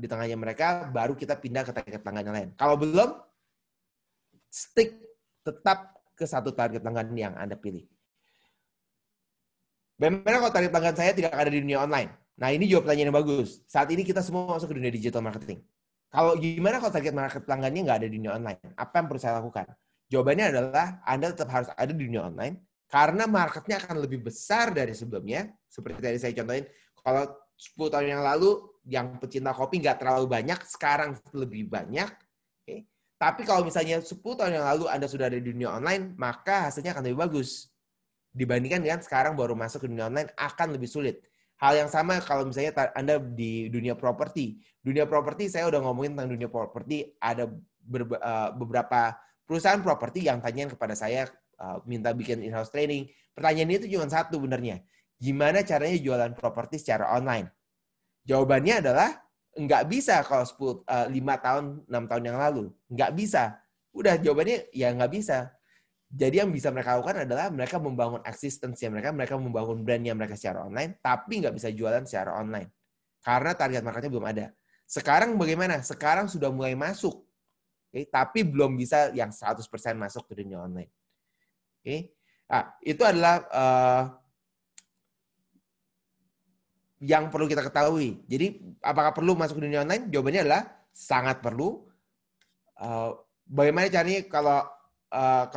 tengahnya mereka, baru kita pindah ke target pelanggan yang lain. Kalau belum, stick tetap ke satu target pelanggan yang Anda pilih. Bagaimana kalau target pelanggan saya tidak ada di dunia online? Nah, ini juga pertanyaan yang bagus. Saat ini kita semua masuk ke dunia digital marketing. Kalau gimana kalau target market pelanggannya nggak ada di dunia online? Apa yang perlu saya lakukan? Jawabannya adalah Anda tetap harus ada di dunia online karena marketnya akan lebih besar dari sebelumnya. Seperti tadi saya contohin, kalau 10 tahun yang lalu yang pecinta kopi nggak terlalu banyak, sekarang lebih banyak. Okay. Tapi kalau misalnya 10 tahun yang lalu Anda sudah ada di dunia online, maka hasilnya akan lebih bagus. Dibandingkan dengan sekarang baru masuk ke dunia online akan lebih sulit. Hal yang sama kalau misalnya Anda di dunia properti. Dunia properti saya udah ngomongin tentang dunia properti. Ada beberapa perusahaan properti yang tanyain kepada saya minta bikin in-house training. Pertanyaan itu cuma satu benernya. Gimana caranya jualan properti secara online? Jawabannya adalah nggak bisa kalau 5 tahun, 6 tahun yang lalu. Nggak bisa. Udah jawabannya ya nggak bisa. Jadi yang bisa mereka lakukan adalah mereka membangun eksistensi mereka membangun brandnya mereka secara online, tapi nggak bisa jualan secara online. Karena target marketnya belum ada. Sekarang bagaimana? Sekarang sudah mulai masuk. Okay? Tapi belum bisa yang 100% masuk ke dunia online. Okay? Nah, itu adalah yang perlu kita ketahui. Jadi, apakah perlu masuk ke dunia online? Jawabannya adalah sangat perlu. Bagaimana caranya kalau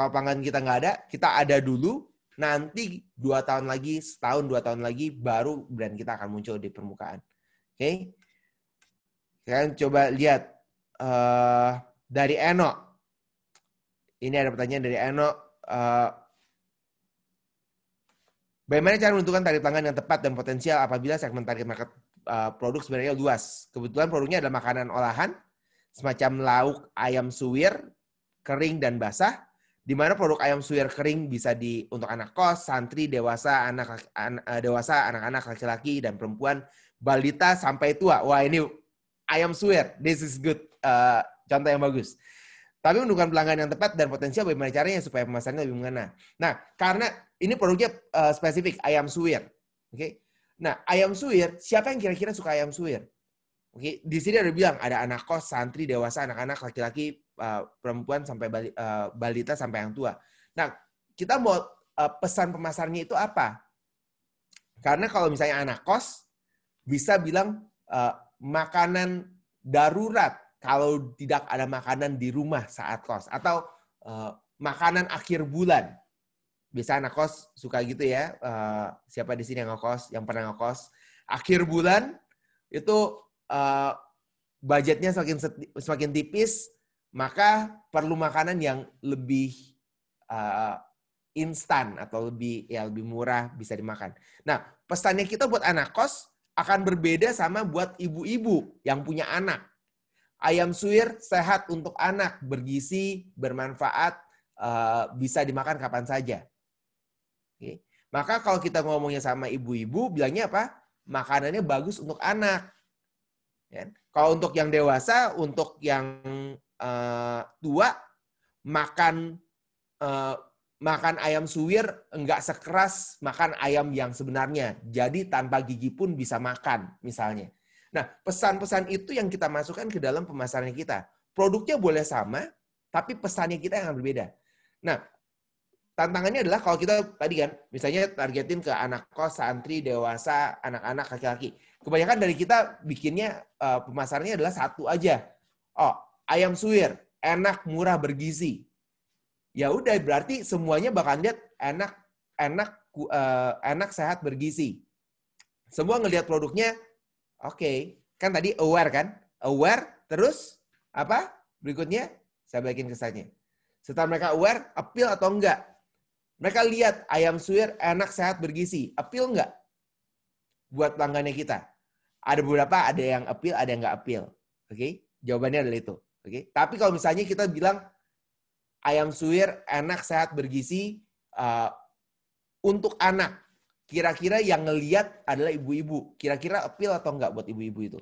pelanggan kita nggak ada, kita ada dulu. Nanti 2 tahun lagi, setahun 2 tahun lagi, baru brand kita akan muncul di permukaan. Oke? Kalian coba lihat dari Eno. Ini ada pertanyaan dari Eno. Bagaimana cara menentukan target pelanggan yang tepat dan potensial apabila segmen target market produk sebenarnya luas? Kebetulan produknya adalah makanan olahan, semacam lauk ayam suwir, kering dan basah, di mana produk ayam suwir kering bisa untuk anak kos, santri, dewasa, anak-anak laki-laki dan perempuan, balita sampai tua. Wah, ini ayam suwir, this is good, contoh yang bagus. Tapi menentukan pelanggan yang tepat dan potensial bagaimana caranya supaya pemasarannya lebih mengena. Nah, karena ini produknya spesifik, ayam suwir. Oke. Nah, ayam suwir, siapa yang kira-kira suka ayam suwir? Oke, di sini ada bilang ada anak kos, santri, dewasa, anak-anak, laki-laki, perempuan sampai balita sampai yang tua. Nah, kita mau pesan pemasarannya itu apa? Karena kalau misalnya anak kos bisa bilang makanan darurat kalau tidak ada makanan di rumah saat kos, atau makanan akhir bulan. Biasa anak kos suka gitu ya. Siapa di sini yang ngekos, yang pernah ngekos? Akhir bulan itu budgetnya semakin tipis, maka perlu makanan yang lebih instan atau lebih murah bisa dimakan. Nah, pesannya kita buat anak kos akan berbeda sama buat ibu-ibu yang punya anak. Ayam suwir sehat untuk anak, bergizi, bermanfaat, bisa dimakan kapan saja. Oke. Maka kalau kita ngomongnya sama ibu-ibu, bilangnya apa? Makanannya bagus untuk anak. Ya. Kalau untuk yang dewasa, untuk yang tua, makan ayam suwir enggak sekeras makan ayam yang sebenarnya. Jadi tanpa gigi pun bisa makan, misalnya. Nah, pesan-pesan itu yang kita masukkan ke dalam pemasaran kita. Produknya boleh sama, tapi pesannya kita yang berbeda. Nah, tantangannya adalah kalau kita tadi kan, misalnya targetin ke anak kos, santri, dewasa, anak-anak, laki-laki. Kebanyakan dari kita bikinnya pemasarannya adalah satu aja. Oh, ayam suwir, enak, murah, bergizi. Ya udah, berarti semuanya bakal lihat enak, sehat, bergizi. Semua ngelihat produknya. Oke, kan tadi aware kan? Aware, terus apa? Berikutnya, saya balikin kesannya. Setelah mereka aware, appeal atau enggak? Mereka lihat ayam suwir enak, sehat, bergizi. Appeal enggak? Buat pelanggannya kita. Ada beberapa, ada yang appeal, ada yang enggak appeal. Oke? Jawabannya adalah itu. Oke? Tapi kalau misalnya kita bilang ayam suwir enak, sehat, bergizi untuk anak. Kira-kira yang ngelihat adalah ibu-ibu. Kira-kira appeal atau enggak buat ibu-ibu itu?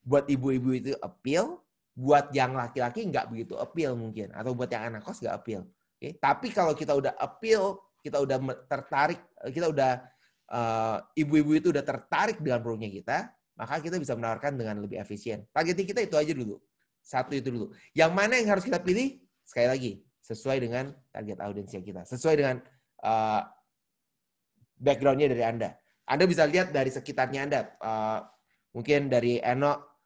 Buat ibu-ibu itu appeal, buat yang laki-laki enggak begitu appeal mungkin. Atau buat yang anak kos enggak appeal. Oke? Tapi kalau kita udah appeal, kita udah tertarik, kita udah ibu-ibu itu udah tertarik dengan produknya kita, maka kita bisa menawarkan dengan lebih efisien. Targetnya kita itu aja dulu. Satu itu dulu. Yang mana yang harus kita pilih? Sekali lagi, sesuai dengan target audiensnya kita. Sesuai dengan background-nya dari Anda. Anda bisa lihat dari sekitarnya Anda. Mungkin dari Eno,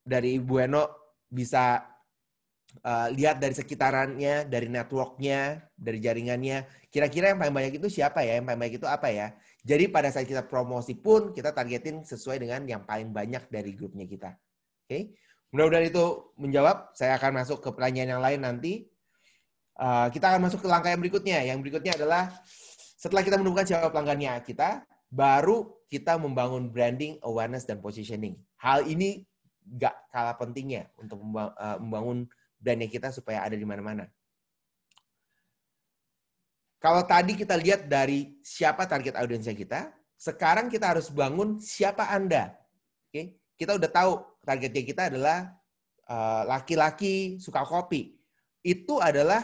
dari Ibu Eno bisa lihat dari sekitarannya, dari network-nya, dari jaringannya. Kira-kira yang paling banyak itu siapa ya? Yang paling banyak itu apa ya? Jadi pada saat kita promosi pun, kita targetin sesuai dengan yang paling banyak dari grupnya kita. Oke? Mudah-mudahan itu menjawab. Saya akan masuk ke pertanyaan yang lain nanti. Kita akan masuk ke langkah yang berikutnya. Yang berikutnya adalah setelah kita menemukan siapa pelanggannya kita, baru kita membangun branding, awareness, dan positioning. Hal ini nggak kalah pentingnya untuk membangun brandnya kita supaya ada di mana-mana. Kalau tadi kita lihat dari siapa target audiensnya kita, sekarang kita harus bangun siapa Anda. Oke, kita udah tahu targetnya kita adalah laki-laki suka kopi. Itu adalah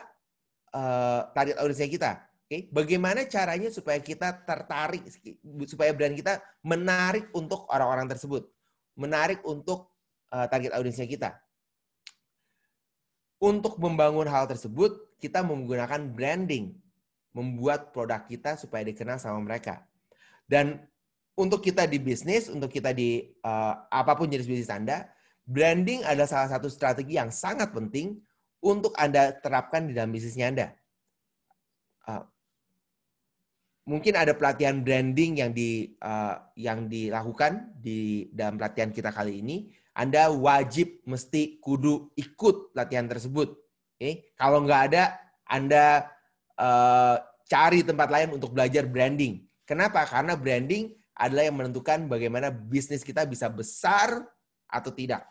target audiensnya kita. Oke, bagaimana caranya supaya kita tertarik, supaya brand kita menarik untuk orang-orang tersebut, menarik untuk target audiensnya kita. Untuk membangun hal tersebut, kita menggunakan branding, membuat produk kita supaya dikenal sama mereka. Dan untuk kita di bisnis, untuk kita di apapun jenis bisnis Anda, branding adalah salah satu strategi yang sangat penting untuk Anda terapkan di dalam bisnisnya Anda. Mungkin ada pelatihan branding yang dilakukan di dalam pelatihan kita kali ini. Anda wajib mesti kudu ikut pelatihan tersebut. Okay? Kalau nggak ada, Anda cari tempat lain untuk belajar branding. Kenapa? Karena branding adalah yang menentukan bagaimana bisnis kita bisa besar atau tidak.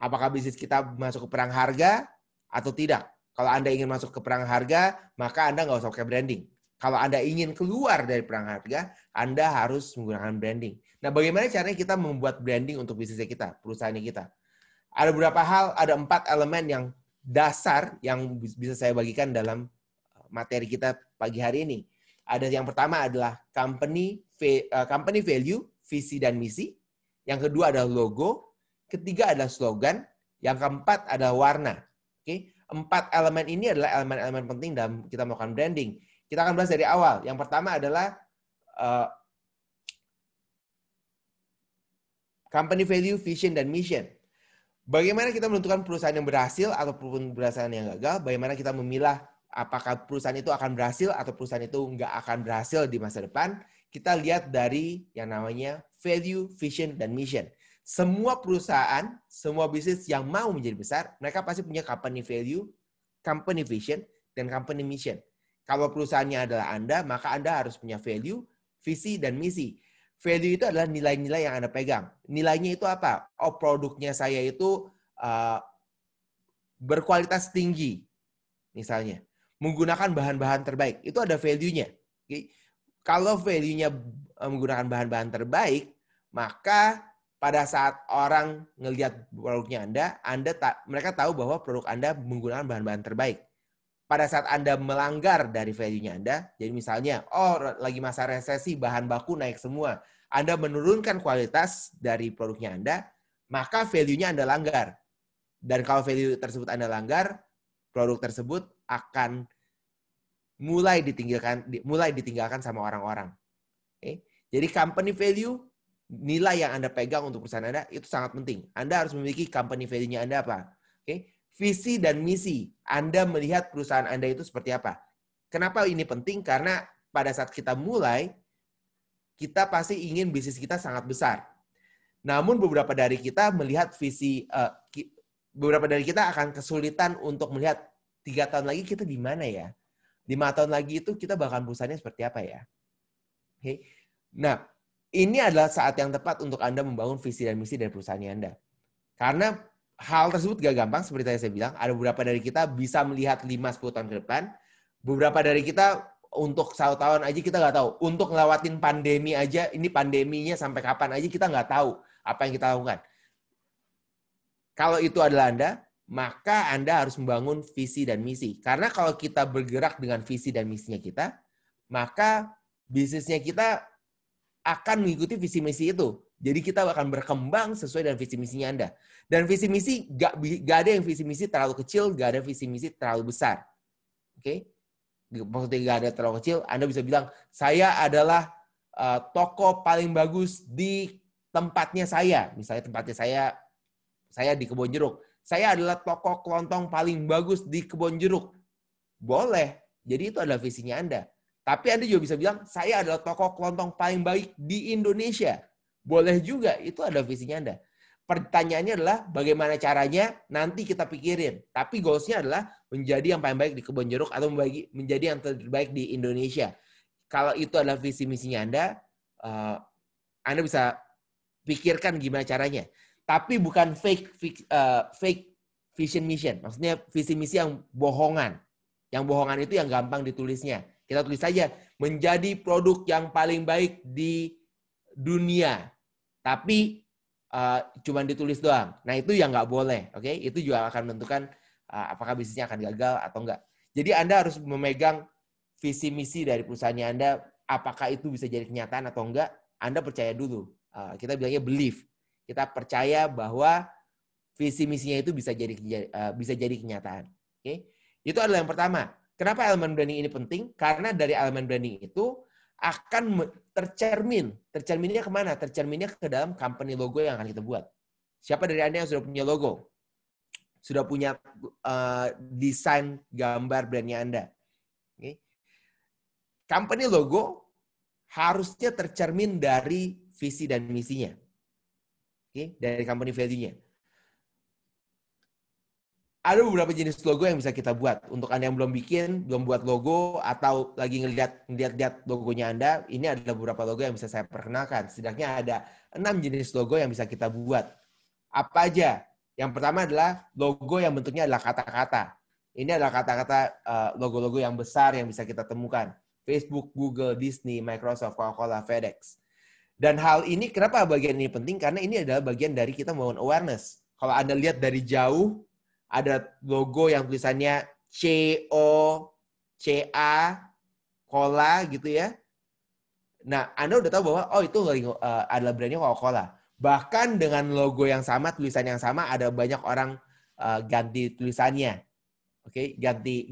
Apakah bisnis kita masuk ke perang harga atau tidak. Kalau Anda ingin masuk ke perang harga, maka Anda nggak usah pakai branding. Kalau Anda ingin keluar dari perang harga, Anda harus menggunakan branding. Nah, bagaimana caranya kita membuat branding untuk bisnisnya kita, perusahaannya kita? Ada beberapa hal, ada 4 elemen yang dasar yang bisa saya bagikan dalam materi kita pagi hari ini. Ada yang pertama adalah company value, visi dan misi. Yang kedua adalah logo. Ketiga adalah slogan. Yang keempat adalah warna. Oke, 4 elemen ini adalah elemen-elemen penting dalam kita melakukan branding. Kita akan bahas dari awal. Yang pertama adalah company value, vision, dan mission. Bagaimana kita menentukan perusahaan yang berhasil ataupun perusahaan yang gagal? Bagaimana kita memilah apakah perusahaan itu akan berhasil atau perusahaan itu nggak akan berhasil di masa depan? Kita lihat dari yang namanya value, vision, dan mission. Semua perusahaan, semua bisnis yang mau menjadi besar, mereka pasti punya company value, company vision, dan company mission. Kalau perusahaannya adalah Anda, maka Anda harus punya value, visi, dan misi. Value itu adalah nilai-nilai yang Anda pegang. Nilainya itu apa? Oh, produknya saya itu berkualitas tinggi, misalnya. Menggunakan bahan-bahan terbaik. Itu ada value-nya. Okay? Kalau value-nya menggunakan bahan-bahan terbaik, maka pada saat orang ngelihat produknya mereka tahu bahwa produk Anda menggunakan bahan-bahan terbaik. Pada saat Anda melanggar dari value-nya Anda, jadi misalnya, lagi masa resesi, bahan baku naik semua. Anda menurunkan kualitas dari produknya Anda, maka value-nya Anda langgar. Dan kalau value tersebut Anda langgar, produk tersebut akan mulai ditinggalkan sama orang-orang. Okay? Jadi company value, nilai yang Anda pegang untuk perusahaan Anda, itu sangat penting. Anda harus memiliki company value-nya Anda apa? Okay? Visi dan misi, Anda melihat perusahaan Anda itu seperti apa. Kenapa ini penting? Karena pada saat kita mulai, kita pasti ingin bisnis kita sangat besar. Namun beberapa dari kita melihat beberapa dari kita akan kesulitan untuk melihat 3 tahun lagi kita di mana ya? 5 tahun lagi itu kita bakal perusahaannya seperti apa ya? Okay. Nah, ini adalah saat yang tepat untuk Anda membangun visi dan misi dari perusahaannya Anda. Karena hal tersebut gak gampang, seperti yang saya bilang. Ada beberapa dari kita bisa melihat 5-10 tahun ke depan. Beberapa dari kita untuk 1 tahun aja kita nggak tahu. Untuk ngelewatin pandemi aja, ini pandeminya sampai kapan aja kita nggak tahu apa yang kita lakukan. Kalau itu adalah Anda, maka Anda harus membangun visi dan misi. Karena kalau kita bergerak dengan visi dan misinya kita, maka bisnisnya kita akan mengikuti visi misi itu. Jadi kita akan berkembang sesuai dengan visi misinya Anda. Dan visi misi gak ada yang visi misi terlalu kecil, gak ada visi misi terlalu besar. Oke? Maksudnya gak ada terlalu kecil. Anda bisa bilang, saya adalah toko paling bagus di tempatnya saya. Misalnya tempatnya saya di Kebon Jeruk. Saya adalah toko kelontong paling bagus di Kebon Jeruk. Boleh. Jadi itu adalah visinya Anda. Tapi Anda juga bisa bilang, saya adalah toko kelontong paling baik di Indonesia. Boleh juga, itu adalah visinya Anda. Pertanyaannya adalah bagaimana caranya nanti kita pikirin. Tapi goals-nya adalah menjadi yang paling baik di Kebon Jeruk atau menjadi yang terbaik di Indonesia. Kalau itu adalah visi misinya Anda bisa pikirkan gimana caranya. Tapi bukan fake vision mission. Maksudnya visi misi yang bohongan. Yang bohongan itu yang gampang ditulisnya. Kita tulis saja, menjadi produk yang paling baik di dunia. Tapi cuma ditulis doang. Nah, itu yang nggak boleh. Oke? Itu juga akan menentukan apakah bisnisnya akan gagal atau enggak. Jadi Anda harus memegang visi misi dari perusahaannya Anda. Apakah itu bisa jadi kenyataan atau enggak? Anda percaya dulu. Kita bilangnya believe. Kita percaya bahwa visi misinya itu bisa jadi kenyataan. Oke? Itu adalah yang pertama. Kenapa elemen branding ini penting? Karena dari elemen branding itu akan tercermin. Tercerminnya kemana? Tercerminnya ke dalam company logo yang akan kita buat. Siapa dari Anda yang sudah punya logo? Sudah punya desain gambar brandnya Anda? Okay. Company logo harusnya tercermin dari visi dan misinya. Okay. Dari company value-nya. Ada beberapa jenis logo yang bisa kita buat. Untuk Anda yang belum buat logo, atau lagi ngeliat logonya Anda, ini adalah beberapa logo yang bisa saya perkenalkan. Setidaknya ada 6 jenis logo yang bisa kita buat. Apa aja? Yang pertama adalah logo yang bentuknya adalah kata-kata. Ini adalah kata-kata logo-logo yang besar yang bisa kita temukan. Facebook, Google, Disney, Microsoft, Coca-Cola, FedEx. Dan hal ini, kenapa bagian ini penting? Karena ini adalah bagian dari kita membangun awareness. Kalau Anda lihat dari jauh, ada logo yang tulisannya C-O-C-A, Cola gitu ya. Nah, Anda udah tahu bahwa itu adalah brandnya Coca-Cola. Bahkan dengan logo yang sama, tulisan yang sama, ada banyak orang ganti tulisannya. Oke, ganti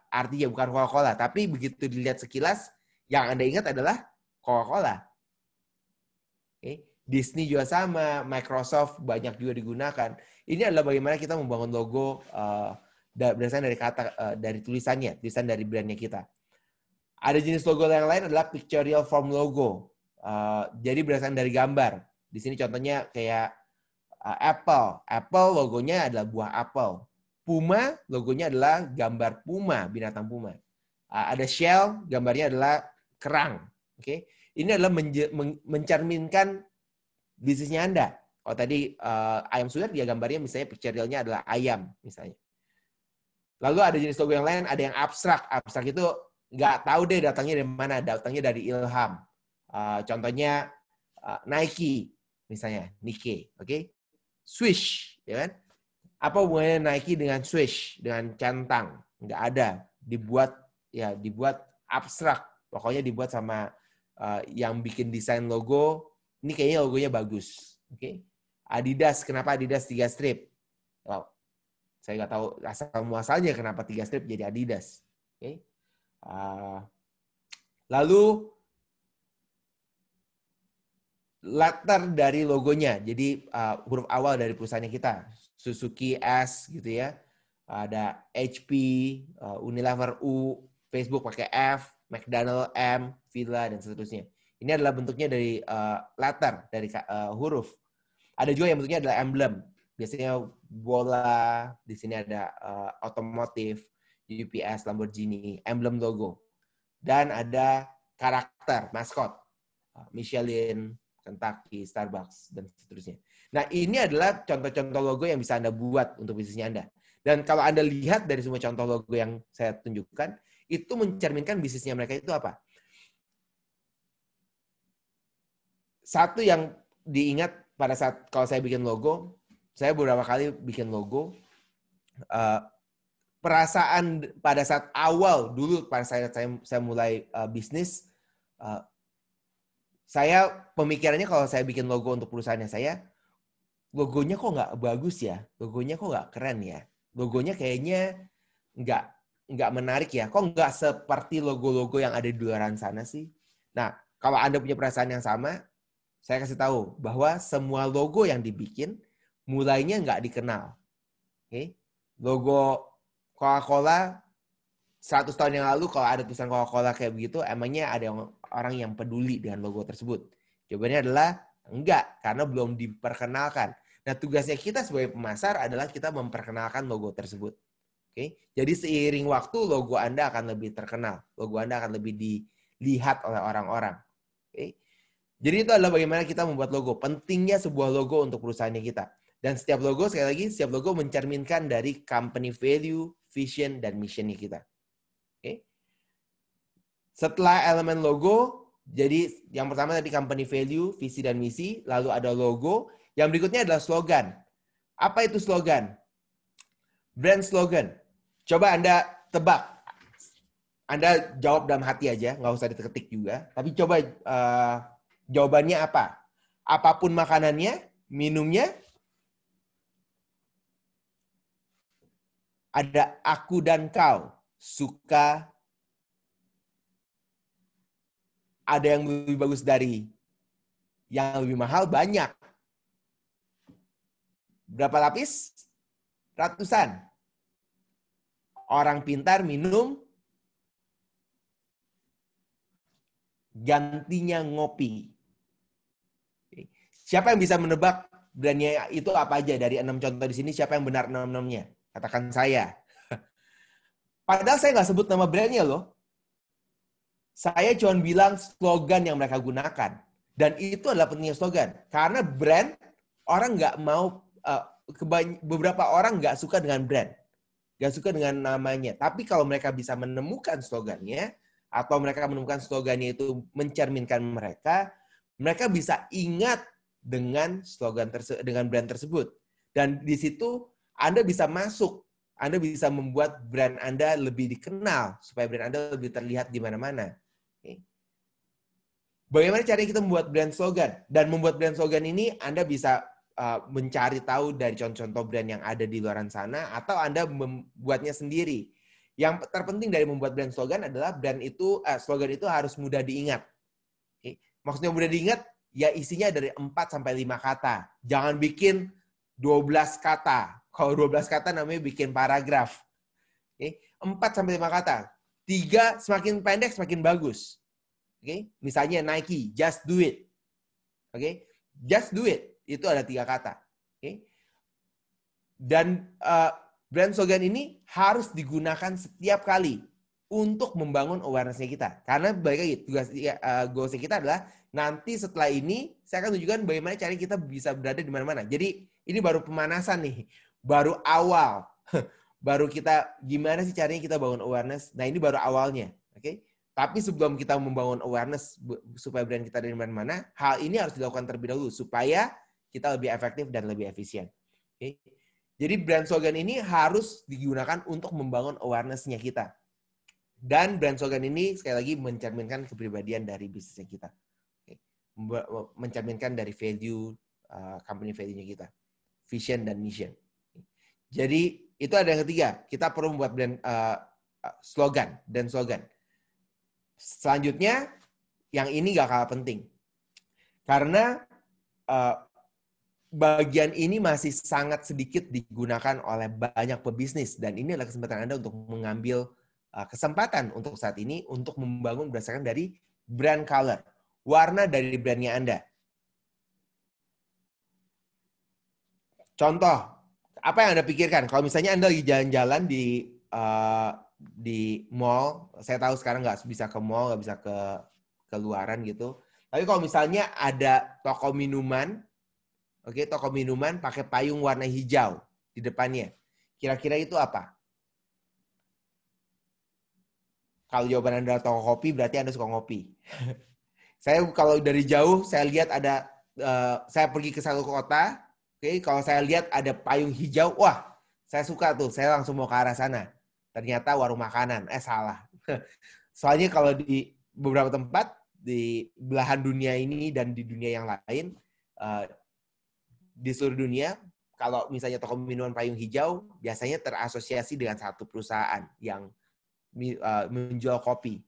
artinya bukan Coca-Cola. Tapi begitu dilihat sekilas, yang Anda ingat adalah Coca-Cola. Oke. Disney juga sama, Microsoft banyak juga digunakan. Ini adalah bagaimana kita membangun logo berdasarkan dari tulisan dari brandnya kita. Ada jenis logo yang lain adalah pictorial form logo. Jadi berdasarkan dari gambar. Di sini contohnya kayak Apple. Apple logonya adalah buah apel. Puma logonya adalah gambar puma, binatang puma. Ada shell, gambarnya adalah kerang. Oke. Ini adalah mencerminkan bisnisnya Anda. Kalau tadi ayam suwir, dia gambarnya misalnya pictorialnya adalah ayam misalnya. Lalu ada jenis logo yang lain, ada yang abstrak. Abstrak itu nggak tahu deh datangnya dari mana, datangnya dari ilham. Contohnya Nike misalnya, Nike, oke? Swish, ya kan? Apa hubungannya Nike dengan swish, dengan centang? Nggak ada. Dibuat abstrak. Pokoknya dibuat sama yang bikin desain logo. Ini kayaknya logonya bagus. Oke. Adidas, kenapa Adidas 3 strip? Wow. Saya nggak tahu asal-muasalnya kenapa 3 strip jadi Adidas. Oke. Lalu letter dari logonya. Jadi huruf awal dari perusahaannya kita. Suzuki S gitu ya. Ada HP, Unilever U, Facebook pakai F, McDonald M, Villa, dan seterusnya. Ini adalah bentuknya dari letter, dari huruf. Ada juga yang bentuknya adalah emblem. Biasanya bola, di sini ada otomotif, UPS, Lamborghini, emblem logo. Dan ada karakter, maskot, Michelin, Kentucky, Starbucks, dan seterusnya. Nah, ini adalah contoh-contoh logo yang bisa Anda buat untuk bisnisnya Anda. Dan kalau Anda lihat dari semua contoh logo yang saya tunjukkan, itu mencerminkan bisnisnya mereka itu apa? Satu yang diingat pada saat kalau saya bikin logo, saya beberapa kali bikin logo, perasaan pada saat awal dulu pada saat saya mulai bisnis, saya pemikirannya kalau saya bikin logo untuk perusahaannya saya, logonya kok nggak bagus ya, logonya kok nggak keren ya, logonya kayaknya nggak menarik ya, kok nggak seperti logo-logo yang ada di luaran sana sih. Nah, kalau Anda punya perasaan yang sama, saya kasih tahu bahwa semua logo yang dibikin mulainya nggak dikenal. Okay? Logo Coca-Cola 100 tahun yang lalu kalau ada tulisan Coca-Cola kayak begitu, emangnya ada orang yang peduli dengan logo tersebut? Jawabannya adalah enggak, karena belum diperkenalkan. Nah, tugasnya kita sebagai pemasar adalah kita memperkenalkan logo tersebut. Okay? Jadi seiring waktu logo Anda akan lebih terkenal, logo Anda akan lebih dilihat oleh orang-orang. Okay? Jadi itu adalah bagaimana kita membuat logo. Pentingnya sebuah logo untuk perusahaannya kita. Dan setiap logo, sekali lagi, setiap logo mencerminkan dari company value, vision, dan missionnya kita. Oke. Setelah elemen logo, jadi yang pertama tadi company value, visi dan misi, lalu ada logo. Yang berikutnya adalah slogan. Apa itu slogan? Brand slogan. Coba Anda tebak. Anda jawab dalam hati aja, nggak usah diketik juga. Tapi coba jawabannya apa? Apapun makanannya, minumnya, ada aku dan kau, suka, ada yang lebih bagus dari yang lebih mahal, banyak. Berapa lapis? Ratusan. Orang pintar minum, gantinya ngopi. Siapa yang bisa menebak brandnya itu apa aja? Dari 6 contoh di sini, siapa yang benar 6-6-nya? Katakan saya. Padahal saya nggak sebut nama brandnya loh. Saya cuma bilang slogan yang mereka gunakan. Dan itu adalah pentingnya slogan. Karena brand, orang nggak mau, beberapa orang nggak suka dengan brand. Nggak suka dengan namanya. Tapi kalau mereka bisa menemukan slogannya, atau mereka menemukan slogannya itu mencerminkan mereka bisa ingat dengan slogan dengan brand tersebut. Dan di situ Anda bisa masuk, Anda bisa membuat brand Anda lebih dikenal, supaya brand Anda lebih terlihat di mana-mana. Bagaimana caranya kita membuat brand slogan? Dan membuat brand slogan ini Anda bisa mencari tahu dari contoh-contoh brand yang ada di luar sana, atau Anda membuatnya sendiri. Yang terpenting dari membuat brand slogan adalah slogan itu harus mudah diingat. Maksudnya mudah diingat, ya isinya dari 4-5 kata. Jangan bikin 12 kata. Kalau 12 kata namanya bikin paragraf. 4-5 kata. 3 semakin pendek semakin bagus. Misalnya Nike, just do it. Just do it. Itu ada 3 kata. Dan brand slogan ini harus digunakan setiap kali untuk membangun awareness-nya kita. Karena balik lagi, tugas goals kita adalah nanti setelah ini saya akan tunjukkan bagaimana cara kita bisa berada di mana-mana. Jadi ini baru pemanasan nih, baru awal. Baru kita gimana sih caranya kita bangun awareness. Nah, ini baru awalnya, oke? Tapi sebelum kita membangun awareness supaya brand kita ada di mana-mana, hal ini harus dilakukan terlebih dahulu supaya kita lebih efektif dan lebih efisien. Oke? Jadi brand slogan ini harus digunakan untuk membangun awareness-nya kita. Dan brand slogan ini sekali lagi mencerminkan kepribadian dari bisnisnya kita. Mencerminkan dari value, company value-nya kita. Vision dan mission. Jadi itu ada yang ketiga. Kita perlu membuat brand slogan dan slogan. Selanjutnya, yang ini gak kalah penting. Karena bagian ini masih sangat sedikit digunakan oleh banyak pebisnis. Dan ini adalah kesempatan Anda untuk mengambil kesempatan untuk saat ini untuk membangun berdasarkan dari brand color. Warna dari brandnya Anda. Contoh, apa yang Anda pikirkan? Kalau misalnya Anda lagi jalan-jalan di mall, saya tahu sekarang nggak bisa ke mall, nggak bisa ke keluaran gitu. Tapi kalau misalnya ada toko minuman, toko minuman pakai payung warna hijau di depannya, kira-kira itu apa? Kalau jawaban Anda toko kopi, berarti Anda suka ngopi. Saya kalau dari jauh, saya lihat ada, saya pergi ke satu kota, kalau saya lihat ada payung hijau, wah, saya suka tuh, saya langsung mau ke arah sana. Ternyata warung makanan, salah. Soalnya kalau di beberapa tempat, di belahan dunia ini dan di dunia yang lain, di seluruh dunia, kalau misalnya toko minuman payung hijau, biasanya terasosiasi dengan satu perusahaan yang menjual kopi.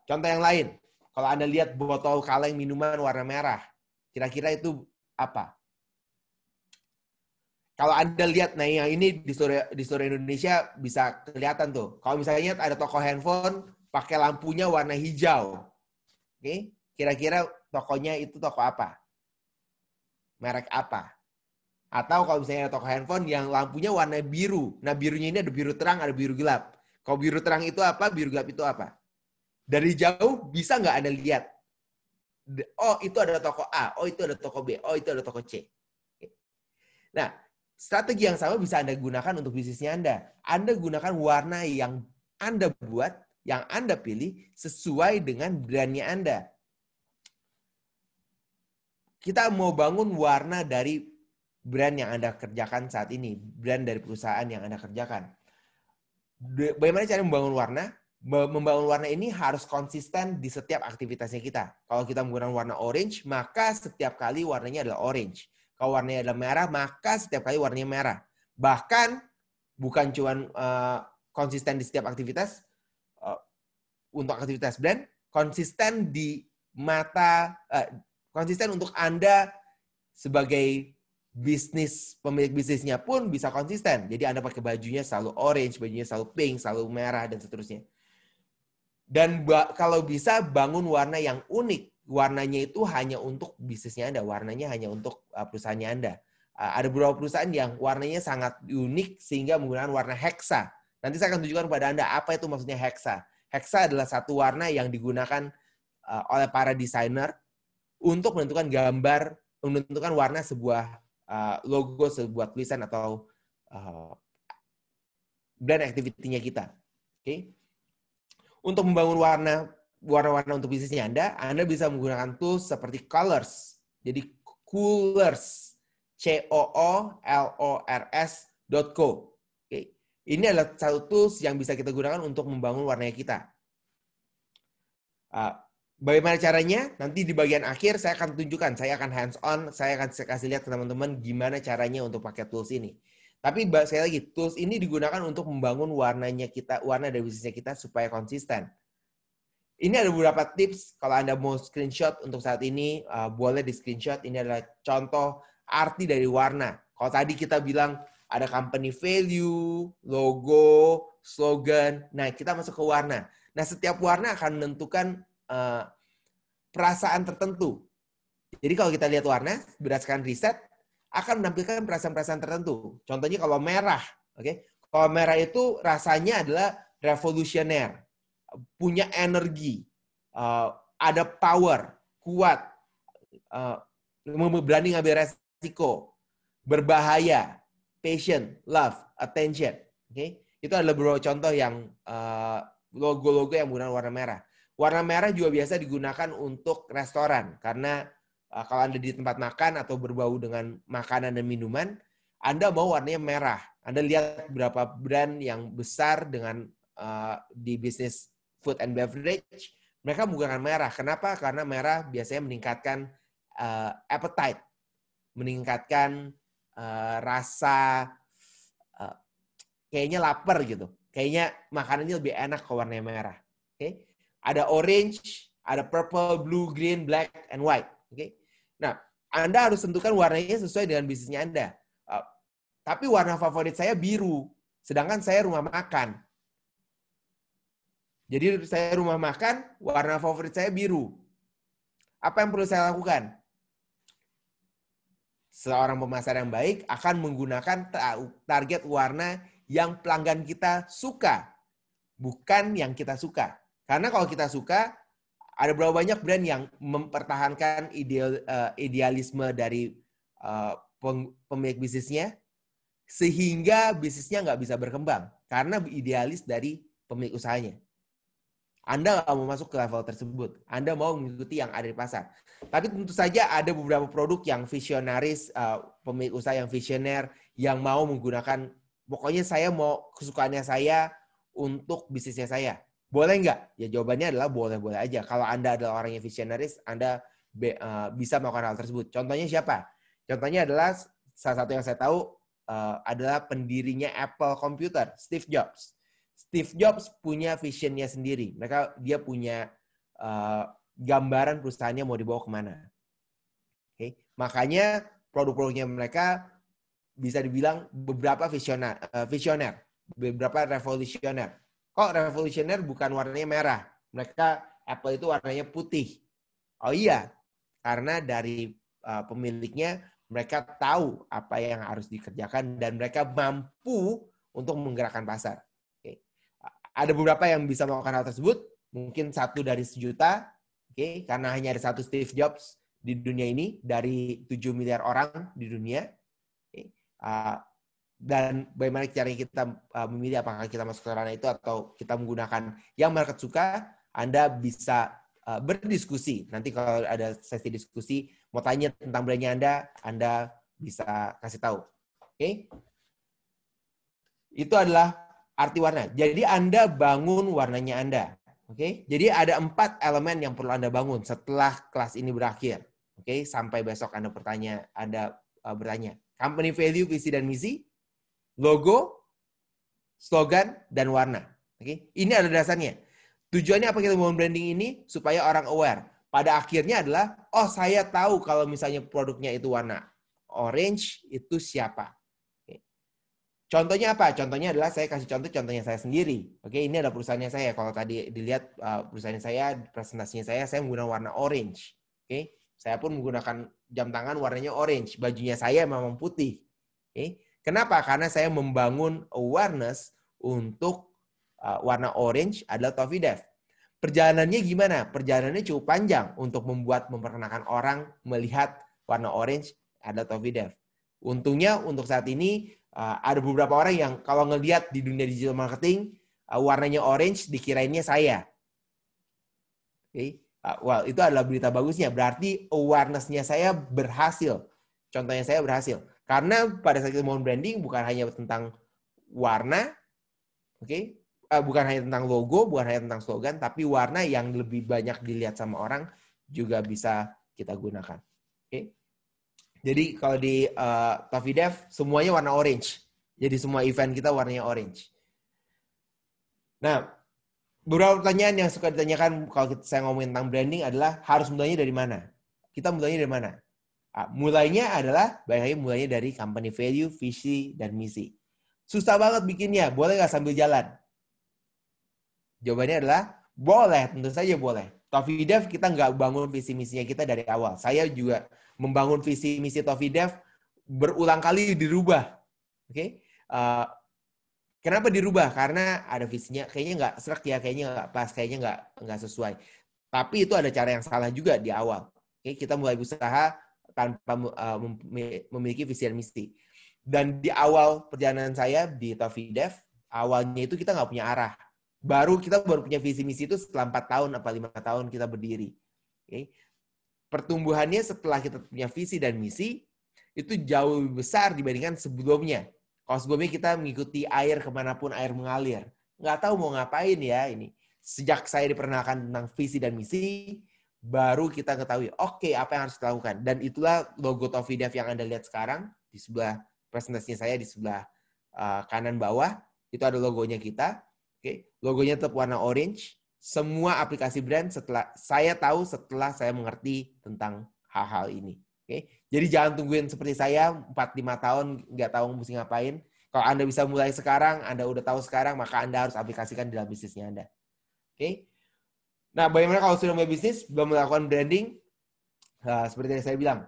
Contoh yang lain, kalau Anda lihat botol kaleng minuman warna merah, kira-kira itu apa? Kalau Anda lihat, nah yang ini di seluruh Indonesia bisa kelihatan tuh. Kalau misalnya ada toko handphone pakai lampunya warna hijau, kira-kira tokonya itu toko apa? Merek apa? Atau kalau misalnya ada toko handphone yang lampunya warna biru, nah birunya ini ada biru terang, ada biru gelap. Kalau biru terang itu apa, biru gelap itu apa? Dari jauh bisa nggak Anda lihat? Oh, itu ada toko A. Oh, itu ada toko B. Oh, itu ada toko C. Nah, strategi yang sama bisa Anda gunakan untuk bisnisnya Anda. Anda gunakan warna yang Anda buat, yang Anda pilih sesuai dengan brandnya Anda. Kita mau bangun warna dari brand yang Anda kerjakan saat ini, brand dari perusahaan yang Anda kerjakan. Bagaimana cara membangun warna? Membangun warna ini harus konsisten di setiap aktivitasnya kita. Kalau kita menggunakan warna orange, maka setiap kali warnanya adalah orange. Kalau warnanya adalah merah, maka setiap kali warnanya merah. Bahkan bukan cuma konsisten di setiap aktivitas, untuk aktivitas brand, konsisten di konsisten untuk Anda sebagai pemilik bisnisnya pun bisa konsisten. Jadi Anda pakai bajunya selalu orange, bajunya selalu pink, selalu merah, dan seterusnya. Dan kalau bisa bangun warna yang unik. Warnanya itu hanya untuk bisnisnya Anda, warnanya hanya untuk perusahaannya Anda. Ada beberapa perusahaan yang warnanya sangat unik sehingga menggunakan warna hexa. Nanti saya akan tunjukkan kepada Anda apa itu maksudnya hexa. Hexa adalah satu warna yang digunakan oleh para desainer untuk menentukan gambar, menentukan warna sebuah logo, sebuah tulisan atau brand activity-nya kita. Oke. Untuk membangun warna-warna untuk bisnisnya Anda bisa menggunakan tools seperti Colors. Jadi Coolors, COOLORS.co. Oke. Ini adalah satu tools yang bisa kita gunakan untuk membangun warnanya kita. Bagaimana caranya? Nanti di bagian akhir saya akan tunjukkan, saya akan hands-on, saya akan kasih lihat ke teman-teman gimana caranya untuk pakai tools ini. Tapi sekali lagi, tools ini digunakan untuk membangun warnanya kita, warna dari bisnisnya kita supaya konsisten. Ini ada beberapa tips, kalau Anda mau screenshot untuk saat ini, boleh di screenshot. Ini adalah contoh arti dari warna. Kalau tadi kita bilang ada company value, logo, slogan, nah kita masuk ke warna. Nah setiap warna akan menentukan perasaan tertentu. Jadi kalau kita lihat warna, berdasarkan riset, akan menampilkan perasaan-perasaan tertentu. Contohnya kalau merah, oke? Kalau merah itu rasanya adalah revolusioner, punya energi, ada power, kuat, berani ngambil resiko, berbahaya, passion, love, attention. Oke? Itu adalah beberapa contoh yang logo-logo yang menggunakan warna merah. Warna merah juga biasa digunakan untuk restoran karena kalau Anda di tempat makan atau berbau dengan makanan dan minuman, Anda mau warnanya merah. Anda lihat beberapa brand yang besar dengan di bisnis food and beverage, mereka menggunakan merah. Kenapa? Karena merah biasanya meningkatkan appetite, meningkatkan rasa kayaknya lapar gitu. Kayaknya makanannya lebih enak kalau warnanya merah. Okay? Ada orange, ada purple, blue, green, black, and white. Okay? Nah, Anda harus tentukan warnanya sesuai dengan bisnisnya Anda. Tapi warna favorit saya biru, sedangkan saya rumah makan. Jadi saya rumah makan, warna favorit saya biru. Apa yang perlu saya lakukan? Seorang pemasar yang baik akan menggunakan target warna yang pelanggan kita suka, bukan yang kita suka. Karena kalau kita suka, ada berapa banyak brand yang mempertahankan idealisme dari pemilik bisnisnya, sehingga bisnisnya nggak bisa berkembang. Karena idealis dari pemilik usahanya. Anda nggak mau masuk ke level tersebut. Anda mau mengikuti yang ada di pasar. Tapi tentu saja ada beberapa produk yang visionaris, pemilik usaha yang visioner, yang mau menggunakan, pokoknya saya mau kesukaannya saya untuk bisnisnya saya. Boleh nggak? Ya jawabannya adalah boleh-boleh aja. Kalau Anda adalah orang yang visionaris, Anda bisa melakukan hal tersebut. Contohnya siapa? Contohnya adalah salah satu yang saya tahu adalah pendirinya Apple Computer, Steve Jobs. Steve Jobs punya visionnya sendiri. Dia punya gambaran perusahaannya mau dibawa kemana. Okay? Makanya produk-produknya mereka bisa dibilang beberapa visioner, beberapa revolusioner. Kok revolusioner bukan warnanya merah? Apple itu warnanya putih. Oh iya, karena dari pemiliknya mereka tahu apa yang harus dikerjakan dan mereka mampu untuk menggerakkan pasar. Okay. Ada beberapa yang bisa melakukan hal tersebut, mungkin 1 dari 1.000.000, okay, karena hanya ada 1 Steve Jobs di dunia ini dari 7 miliar orang di dunia. Okay. dan bagaimana caranya kita memilih apakah kita masuk ke ranah itu atau kita menggunakan yang market suka, Anda bisa berdiskusi. Nanti kalau ada sesi diskusi, mau tanya tentang brandnya Anda bisa kasih tahu. Oke? Itu adalah arti warna. Jadi Anda bangun warnanya Anda. Oke? Jadi ada 4 elemen yang perlu Anda bangun setelah kelas ini berakhir. Oke? Sampai besok Anda bertanya. Company value, visi dan misi, logo, slogan, dan warna. Oke? Ini ada dasarnya. Tujuannya apa kita membangun branding ini? Supaya orang aware. Pada akhirnya adalah, oh saya tahu kalau misalnya produknya itu warna orange, itu siapa. Oke. Contohnya apa? Contohnya adalah saya kasih contohnya saya sendiri. Oke, ini adalah perusahaannya saya. Kalau tadi dilihat perusahaannya saya, presentasinya saya menggunakan warna orange. Oke, saya pun menggunakan jam tangan warnanya orange. Bajunya saya memang putih. Oke. Kenapa? Karena saya membangun awareness untuk warna orange adalah Toffee Dev. Perjalanannya gimana? Perjalanannya cukup panjang untuk memperkenalkan orang melihat warna orange adalah Toffee Dev. Untungnya untuk saat ini ada beberapa orang yang kalau ngelihat di dunia digital marketing warnanya orange dikirainnya saya. Oke. Well, itu adalah berita bagusnya. Berarti awareness-nya saya berhasil. Contohnya saya berhasil. Karena pada saat kita mau branding bukan hanya tentang warna, oke? Bukan hanya tentang logo, bukan hanya tentang slogan, tapi warna yang lebih banyak dilihat sama orang juga bisa kita gunakan. Oke? Jadi kalau di Toffee Dev semuanya warna orange. Jadi semua event kita warnanya orange. Nah, beberapa pertanyaan yang suka ditanyakan kalau saya ngomongin tentang branding adalah harus mulainya dari mana? Kita mulainya dari mana? Mulainya adalah mulainya dari company value, visi, dan misi. Susah banget bikinnya. Boleh nggak sambil jalan? Jawabannya adalah boleh, tentu saja boleh. Toffee Dev kita nggak bangun visi misinya kita dari awal. Saya juga membangun visi misi Toffee Dev berulang kali dirubah. Oke? Kenapa dirubah? Karena ada visinya kayaknya nggak serak ya, kayaknya nggak pas, kayaknya nggak sesuai. Tapi itu ada cara yang salah juga di awal. Oke? Kita mulai usaha tanpa memiliki visi dan misi. Dan di awal perjalanan saya di Toffee Dev, awalnya itu kita nggak punya arah. Kita baru punya visi misi itu setelah 4 tahun apa 5 tahun kita berdiri. Okay. Pertumbuhannya setelah kita punya visi dan misi itu jauh lebih besar dibandingkan sebelumnya. Kalau sebelumnya kita mengikuti air kemanapun air mengalir. Nggak tahu mau ngapain ya ini. Sejak saya diperkenalkan tentang visi dan misi, baru kita ketahui, oke, apa yang harus kita lakukan. Dan itulah logo Toffee Dev yang Anda lihat sekarang. Di sebelah presentasinya saya, di sebelah kanan bawah. Itu ada logonya kita. Oke, logonya tetap warna orange. Semua aplikasi brand setelah saya mengerti tentang hal-hal ini. Oke, jadi jangan tungguin seperti saya 4-5 tahun nggak tahu mesti ngapain. Kalau Anda bisa mulai sekarang, Anda udah tahu sekarang, maka Anda harus aplikasikan di dalam bisnisnya Anda. Oke. Nah, bagaimana kalau sudah mulai bisnis, belum melakukan branding? Seperti yang saya bilang,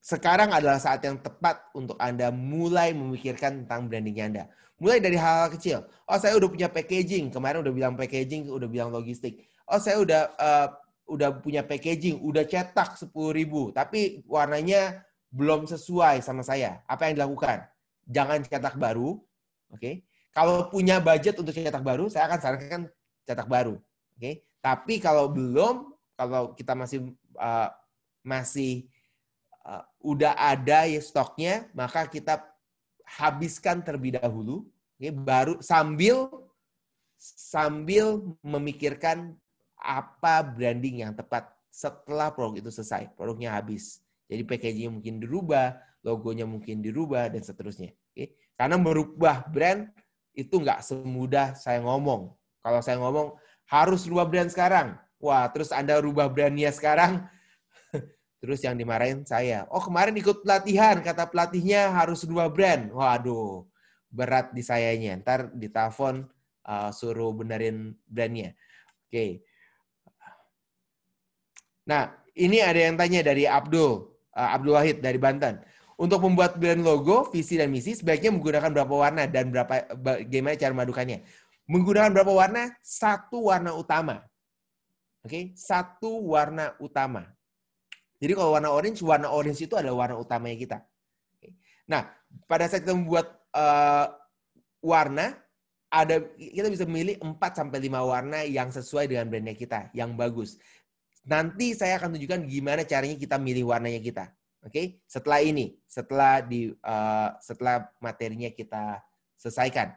sekarang adalah saat yang tepat untuk Anda mulai memikirkan tentang brandingnya Anda. Mulai dari hal-hal kecil. Oh, saya udah punya packaging. Kemarin udah bilang packaging, udah bilang logistik. Oh, saya udah punya packaging, udah cetak 10.000, tapi warnanya belum sesuai sama saya. Apa yang dilakukan? Jangan cetak baru. Oke. Kalau punya budget untuk cetak baru, saya akan sarankan cetak baru. Oke. Tapi kalau belum, kalau kita masih udah ada ya stoknya, maka kita habiskan terlebih dahulu, okay, baru sambil memikirkan apa branding yang tepat setelah produk itu selesai, produknya habis. Jadi packaging mungkin dirubah, logonya mungkin dirubah dan seterusnya. Okay? Karena merubah brand itu nggak semudah saya ngomong. Kalau saya ngomong harus rubah brand sekarang, wah terus Anda rubah brandnya sekarang. Terus yang dimarahin saya. Oh kemarin ikut pelatihan, kata pelatihnya harus rubah brand. Waduh, berat di sayanya. Ntar ditelepon suruh benerin brandnya. Oke. Nah, ini ada yang tanya dari Abdul Wahid dari Banten. Untuk membuat brand logo, visi dan misi sebaiknya menggunakan berapa warna dan bagaimana cara memadukannya. Menggunakan berapa warna? 1 warna utama. Oke, 1 warna utama. Jadi kalau warna orange itu adalah warna utamanya kita. Nah, pada saat kita membuat warna, kita bisa memilih 4-5 warna yang sesuai dengan brandnya kita, yang bagus. Nanti saya akan tunjukkan gimana caranya kita milih warnanya kita. Oke? Setelah ini, setelah materinya kita selesaikan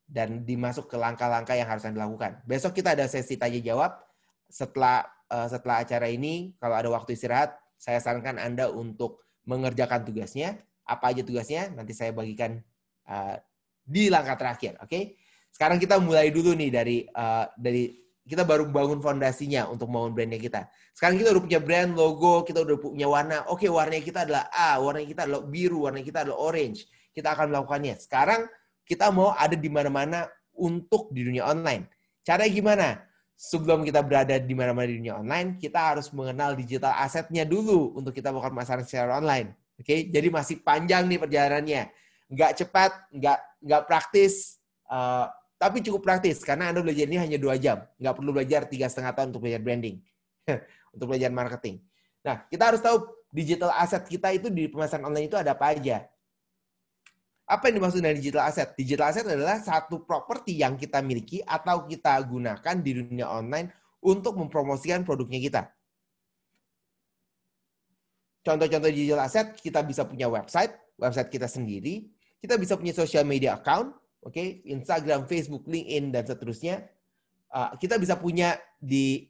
dan dimasuk ke langkah-langkah yang harus dilakukan. Besok kita ada sesi tanya jawab. Setelah acara ini, kalau ada waktu istirahat, saya sarankan Anda untuk mengerjakan tugasnya. Apa aja tugasnya? Nanti saya bagikan di langkah terakhir. Oke? Sekarang kita mulai dulu nih dari kita baru bangun fondasinya untuk membangun brandnya kita. Sekarang kita udah punya brand, logo, kita udah punya warna. Oke, warnanya kita adalah A, warnanya kita adalah biru, warnanya kita adalah orange. Kita akan melakukannya. Sekarang kita mau ada di mana-mana untuk di dunia online. Caranya gimana? Sebelum kita berada di mana-mana di dunia online, kita harus mengenal digital assetnya dulu untuk kita melakukan pemasaran secara online. Oke, jadi masih panjang nih perjalanannya. Nggak cepat, nggak praktis, tapi cukup praktis karena Anda belajar ini hanya 2 jam. Nggak perlu belajar 3,5 tahun untuk belajar branding, untuk belajar marketing. Nah, kita harus tahu digital asset kita itu di pemasaran online itu ada apa aja. Apa yang dimaksud dengan digital asset? Digital asset adalah satu properti yang kita miliki atau kita gunakan di dunia online untuk mempromosikan produknya kita. Contoh-contoh digital asset, kita bisa punya website kita sendiri, kita bisa punya social media account, oke, Instagram, Facebook, LinkedIn, dan seterusnya. Kita bisa punya di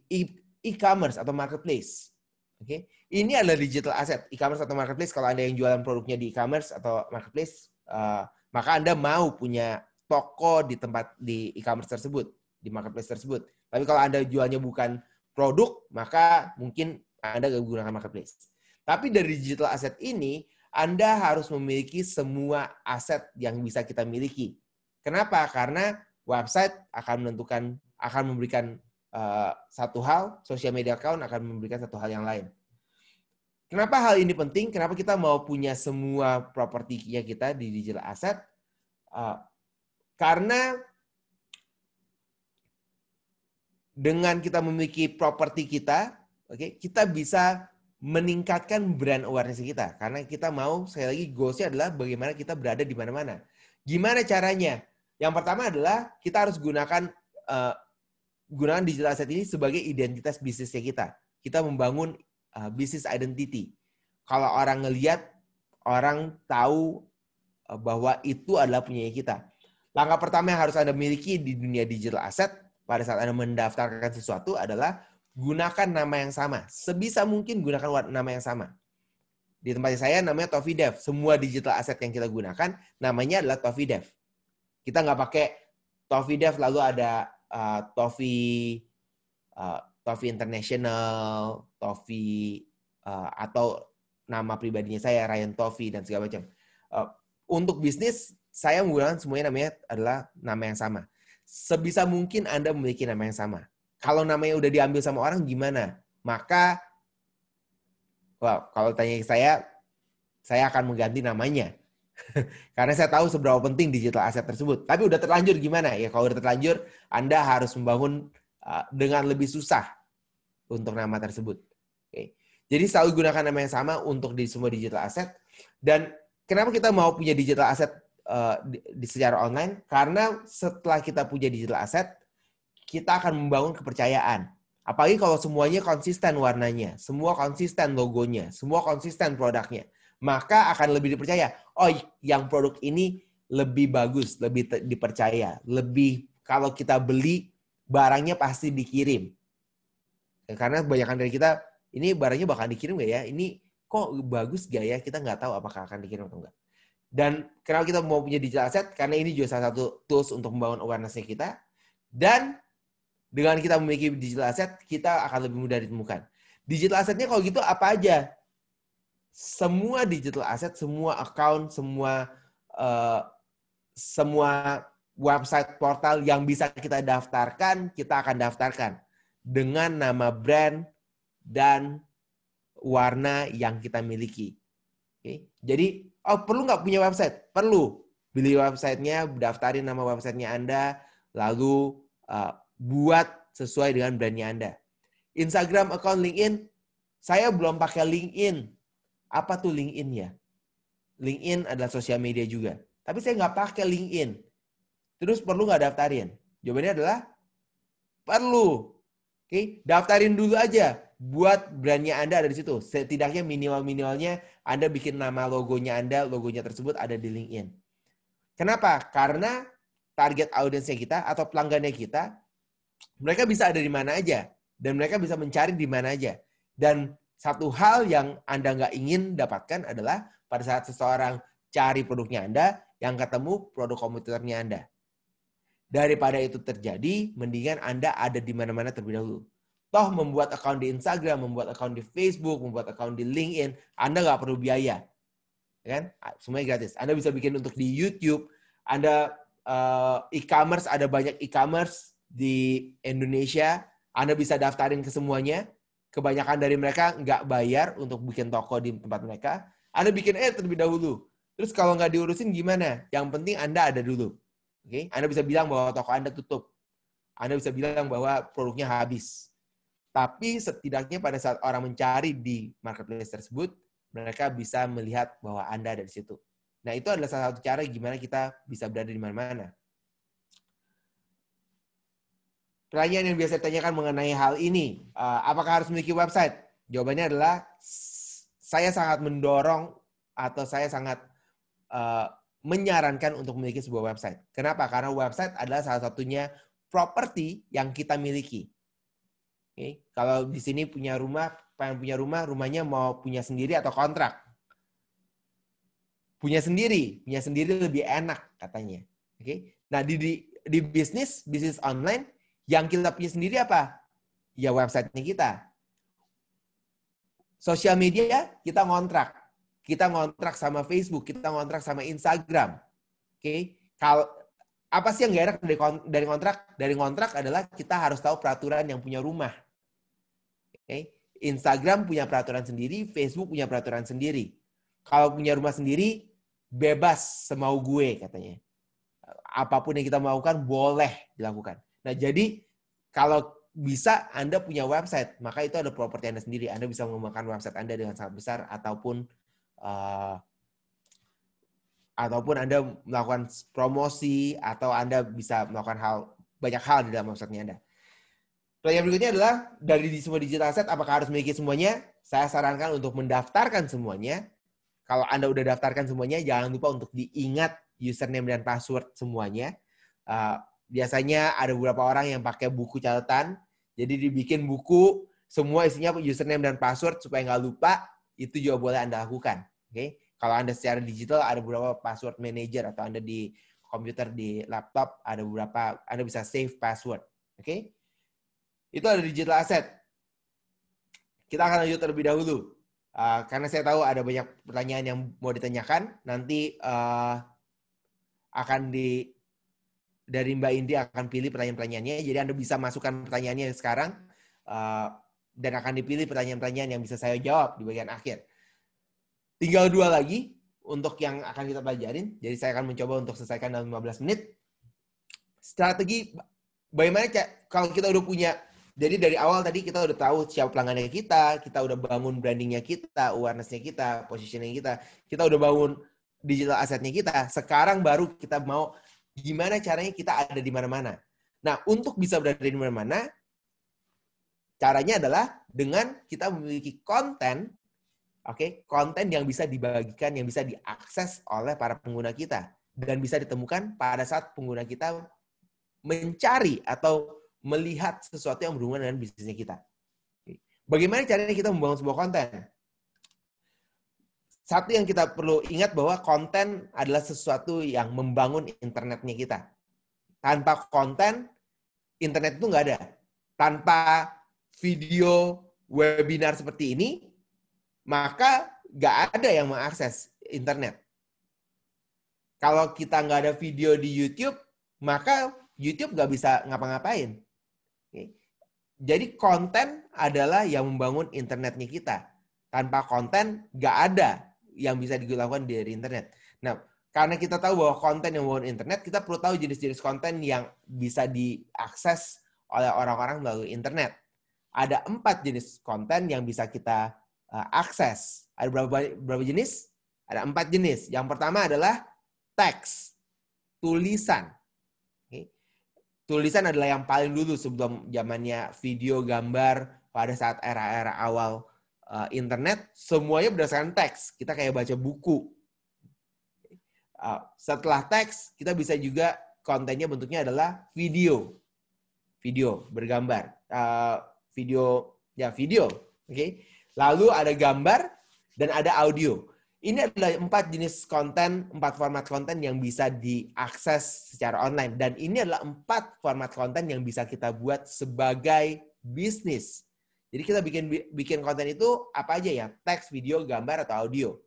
e-commerce atau marketplace. Oke, ini adalah digital asset. E-commerce atau marketplace, kalau Anda yang jualan produknya di e-commerce atau marketplace, maka Anda mau punya toko di e-commerce tersebut, di marketplace tersebut. Tapi kalau Anda jualnya bukan produk, maka mungkin Anda nggak gunakan marketplace. Tapi dari digital asset ini, Anda harus memiliki semua aset yang bisa kita miliki. Kenapa? Karena website akan memberikan satu hal, social media account akan memberikan satu hal yang lain. Kenapa hal ini penting? Kenapa kita mau punya semua propertinya kita di digital asset? Karena dengan kita memiliki properti kita, kita bisa meningkatkan brand awareness kita. Karena kita mau, sekali lagi, goals-nya adalah bagaimana kita berada di mana-mana. Gimana caranya? Yang pertama adalah kita harus gunakan digital asset ini sebagai identitas bisnisnya kita. Kita membangun business identity. Kalau orang ngelihat, orang tahu bahwa itu adalah punya kita. Langkah pertama yang harus Anda miliki di dunia digital asset pada saat Anda mendaftarkan sesuatu adalah gunakan nama yang sama. Sebisa mungkin gunakan nama yang sama. Di tempat saya namanya TofiDev. Semua digital asset yang kita gunakan namanya adalah TofiDev. Kita nggak pakai TofiDev lalu ada Tofi International, Tofi atau nama pribadinya saya Ryan Tofi dan segala macam. Untuk bisnis saya menggunakan semuanya namanya adalah nama yang sama. Sebisa mungkin Anda memiliki nama yang sama. Kalau namanya udah diambil sama orang gimana? Maka kalau tanya saya akan mengganti namanya. Karena saya tahu seberapa penting digital asset tersebut. Tapi udah terlanjur gimana? Ya kalau udah terlanjur, Anda harus membangun dengan lebih susah untuk nama tersebut. Oke. Jadi selalu gunakan nama yang sama untuk di semua digital asset. Dan kenapa kita mau punya digital asset di secara online? Karena setelah kita punya digital asset, kita akan membangun kepercayaan. Apalagi kalau semuanya konsisten warnanya, semua konsisten logonya, semua konsisten produknya. Maka akan lebih dipercaya. Oh, yang produk ini lebih bagus, lebih dipercaya. Lebih kalau kita beli, barangnya pasti dikirim. Karena kebanyakan dari kita, ini barangnya bakal dikirim nggak ya? Ini kok bagus nggak ya? Kita nggak tahu apakah akan dikirim atau enggak. Dan kenapa kita mau punya digital asset? Karena ini juga salah satu tools untuk membangun awareness-nya kita. Dan dengan kita memiliki digital asset, kita akan lebih mudah ditemukan. Digital assetnya kalau gitu apa aja? Semua digital asset, semua account, semua website portal yang bisa kita daftarkan, kita akan daftarkan dengan nama brand dan warna yang kita miliki. Oke. Jadi, perlu nggak punya website? Perlu. Beli websitenya, daftarin nama websitenya Anda, lalu buat sesuai dengan brandnya Anda. Instagram, account, LinkedIn, saya belum pakai LinkedIn. Apa tuh LinkedIn ya? LinkedIn adalah sosial media juga. Tapi saya nggak pakai LinkedIn. Terus perlu nggak daftarin? Jawabannya adalah perlu. Oke, daftarin dulu aja buat brandnya Anda ada di situ. Setidaknya minimal-minimalnya Anda bikin nama logonya Anda, logonya tersebut ada di LinkedIn. Kenapa? Karena target audiensnya kita atau pelanggannya kita, mereka bisa ada di mana aja. Dan mereka bisa mencari di mana aja. Dan satu hal yang Anda nggak ingin dapatkan adalah pada saat seseorang cari produknya Anda, yang ketemu produk kompetitornya Anda. Daripada itu terjadi, mendingan Anda ada di mana-mana terlebih dahulu. Toh membuat account di Instagram, membuat account di Facebook, membuat account di LinkedIn, Anda nggak perlu biaya. Kan? Semuanya gratis. Anda bisa bikin untuk di YouTube, Anda e-commerce, ada banyak e-commerce di Indonesia, Anda bisa daftarin ke semuanya. Kebanyakan dari mereka nggak bayar untuk bikin toko di tempat mereka. Anda bikin terlebih dahulu. Terus kalau nggak diurusin gimana? Yang penting Anda ada dulu. Oke? Anda bisa bilang bahwa toko Anda tutup. Anda bisa bilang bahwa produknya habis. Tapi setidaknya pada saat orang mencari di marketplace tersebut, mereka bisa melihat bahwa Anda ada di situ. Nah, itu adalah salah satu cara gimana kita bisa berada di mana-mana. Pertanyaan yang biasa ditanyakan mengenai hal ini, apakah harus memiliki website? Jawabannya adalah, saya sangat mendorong atau saya sangat menyarankan untuk memiliki sebuah website. Kenapa? Karena website adalah salah satunya properti yang kita miliki. Okay. Kalau di sini punya rumah, pengen punya rumah, rumahnya mau punya sendiri atau kontrak? Punya sendiri lebih enak katanya. Okay. Nah di bisnis online, yang kita punya sendiri apa? Ya website-nya kita. Sosial media kita ngontrak. Kita ngontrak sama Facebook, kita ngontrak sama Instagram. Oke. Kalau apa sih yang gak enak dari kontrak? Dari kontrak adalah kita harus tahu peraturan yang punya rumah. Okay. Instagram punya peraturan sendiri, Facebook punya peraturan sendiri. Kalau punya rumah sendiri, bebas semau gue katanya. Apapun yang kita melakukan boleh dilakukan. Nah, jadi kalau bisa Anda punya website, maka itu ada properti Anda sendiri. Anda bisa mengembangkan website Anda dengan sangat besar ataupun Anda melakukan promosi atau Anda bisa melakukan banyak hal di dalam website-nya Anda. Pertanyaan berikutnya adalah, dari semua digital asset, apakah harus memiliki semuanya? Saya sarankan untuk mendaftarkan semuanya. Kalau Anda udah daftarkan semuanya, jangan lupa untuk diingat username dan password semuanya. Biasanya ada beberapa orang yang pakai buku catatan, jadi dibikin buku, semua isinya username dan password supaya nggak lupa, itu juga boleh Anda lakukan. Okay? Kalau Anda secara digital, ada beberapa password manager, atau Anda di komputer, di laptop, ada beberapa, Anda bisa save password. Oke? Okay? Itu ada digital asset. Kita akan lanjut terlebih dahulu. Karena saya tahu ada banyak pertanyaan yang mau ditanyakan. Nanti dari Mbak Indri akan pilih pertanyaan-pertanyaannya. Jadi Anda bisa masukkan pertanyaannya sekarang. Dan akan dipilih pertanyaan-pertanyaan yang bisa saya jawab di bagian akhir. Tinggal 2 lagi untuk yang akan kita pelajarin. Jadi saya akan mencoba untuk selesaikan dalam 15 menit. Strategi, bagaimana kalau kita udah punya. Jadi dari awal tadi kita udah tahu siapa pelanggannya kita udah bangun brandingnya kita, awareness-nya kita, positioning kita udah bangun digital assetnya kita. Sekarang baru kita mau gimana caranya kita ada di mana-mana. Nah, untuk bisa berada di mana-mana, caranya adalah dengan kita memiliki konten, konten yang bisa dibagikan, yang bisa diakses oleh para pengguna kita, dan bisa ditemukan pada saat pengguna kita mencari atau melihat sesuatu yang berhubungan dengan bisnisnya kita. Bagaimana caranya kita membangun sebuah konten? Satu yang kita perlu ingat bahwa konten adalah sesuatu yang membangun internetnya kita. Tanpa konten, internet itu nggak ada. Tanpa video webinar seperti ini, maka nggak ada yang mengakses internet. Kalau kita nggak ada video di YouTube, maka YouTube nggak bisa ngapa-ngapain. Jadi konten adalah yang membangun internetnya kita. Tanpa konten, nggak ada yang bisa dilakukan dari internet. Nah, karena kita tahu bahwa konten yang membangun internet, kita perlu tahu jenis-jenis konten yang bisa diakses oleh orang-orang melalui internet. Ada 4 jenis konten yang bisa kita akses. Ada berapa jenis? Ada 4 jenis. Yang pertama adalah teks, tulisan. Tulisan adalah yang paling dulu sebelum zamannya video, gambar, pada saat era-era awal internet, semuanya berdasarkan teks. Kita kayak baca buku. Setelah teks, kita bisa juga kontennya bentuknya adalah video. Video, bergambar. Video. Okay? Lalu ada gambar dan ada audio. Ini adalah 4 jenis konten, 4 format konten yang bisa diakses secara online. Dan ini adalah 4 format konten yang bisa kita buat sebagai bisnis. Jadi kita bikin konten itu apa aja ya? Teks, video, gambar, atau audio.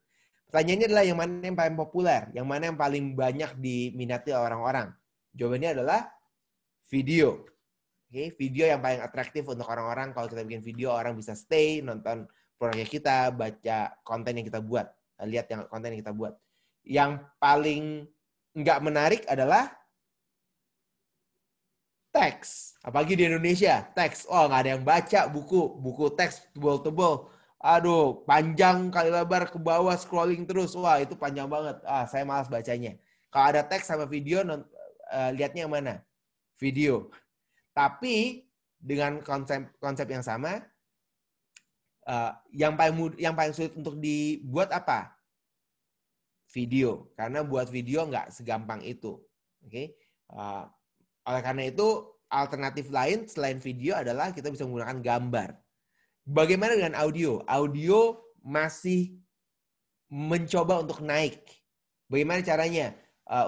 Pertanyaannya adalah yang mana yang paling populer? Yang mana yang paling banyak diminati orang-orang? Jawabannya adalah video. Oke, video yang paling atraktif untuk orang-orang. Kalau kita bikin video, orang bisa stay, nonton proyek kita, baca konten yang kita buat. Lihat yang konten yang kita buat. Yang paling nggak menarik adalah teks. Apalagi di Indonesia, teks. Oh, nggak ada yang baca buku teks tebal-tebal. Aduh, panjang kali lebar ke bawah, scrolling terus. Wah, itu panjang banget. Saya malas bacanya. Kalau ada teks sama video, lihatnya yang mana? Video. Tapi dengan konsep yang sama, yang paling sulit untuk dibuat apa? Video. Karena buat video nggak segampang itu. Oke? Oleh karena itu, alternatif lain selain video adalah kita bisa menggunakan gambar. Bagaimana dengan audio? Audio masih mencoba untuk naik. Bagaimana caranya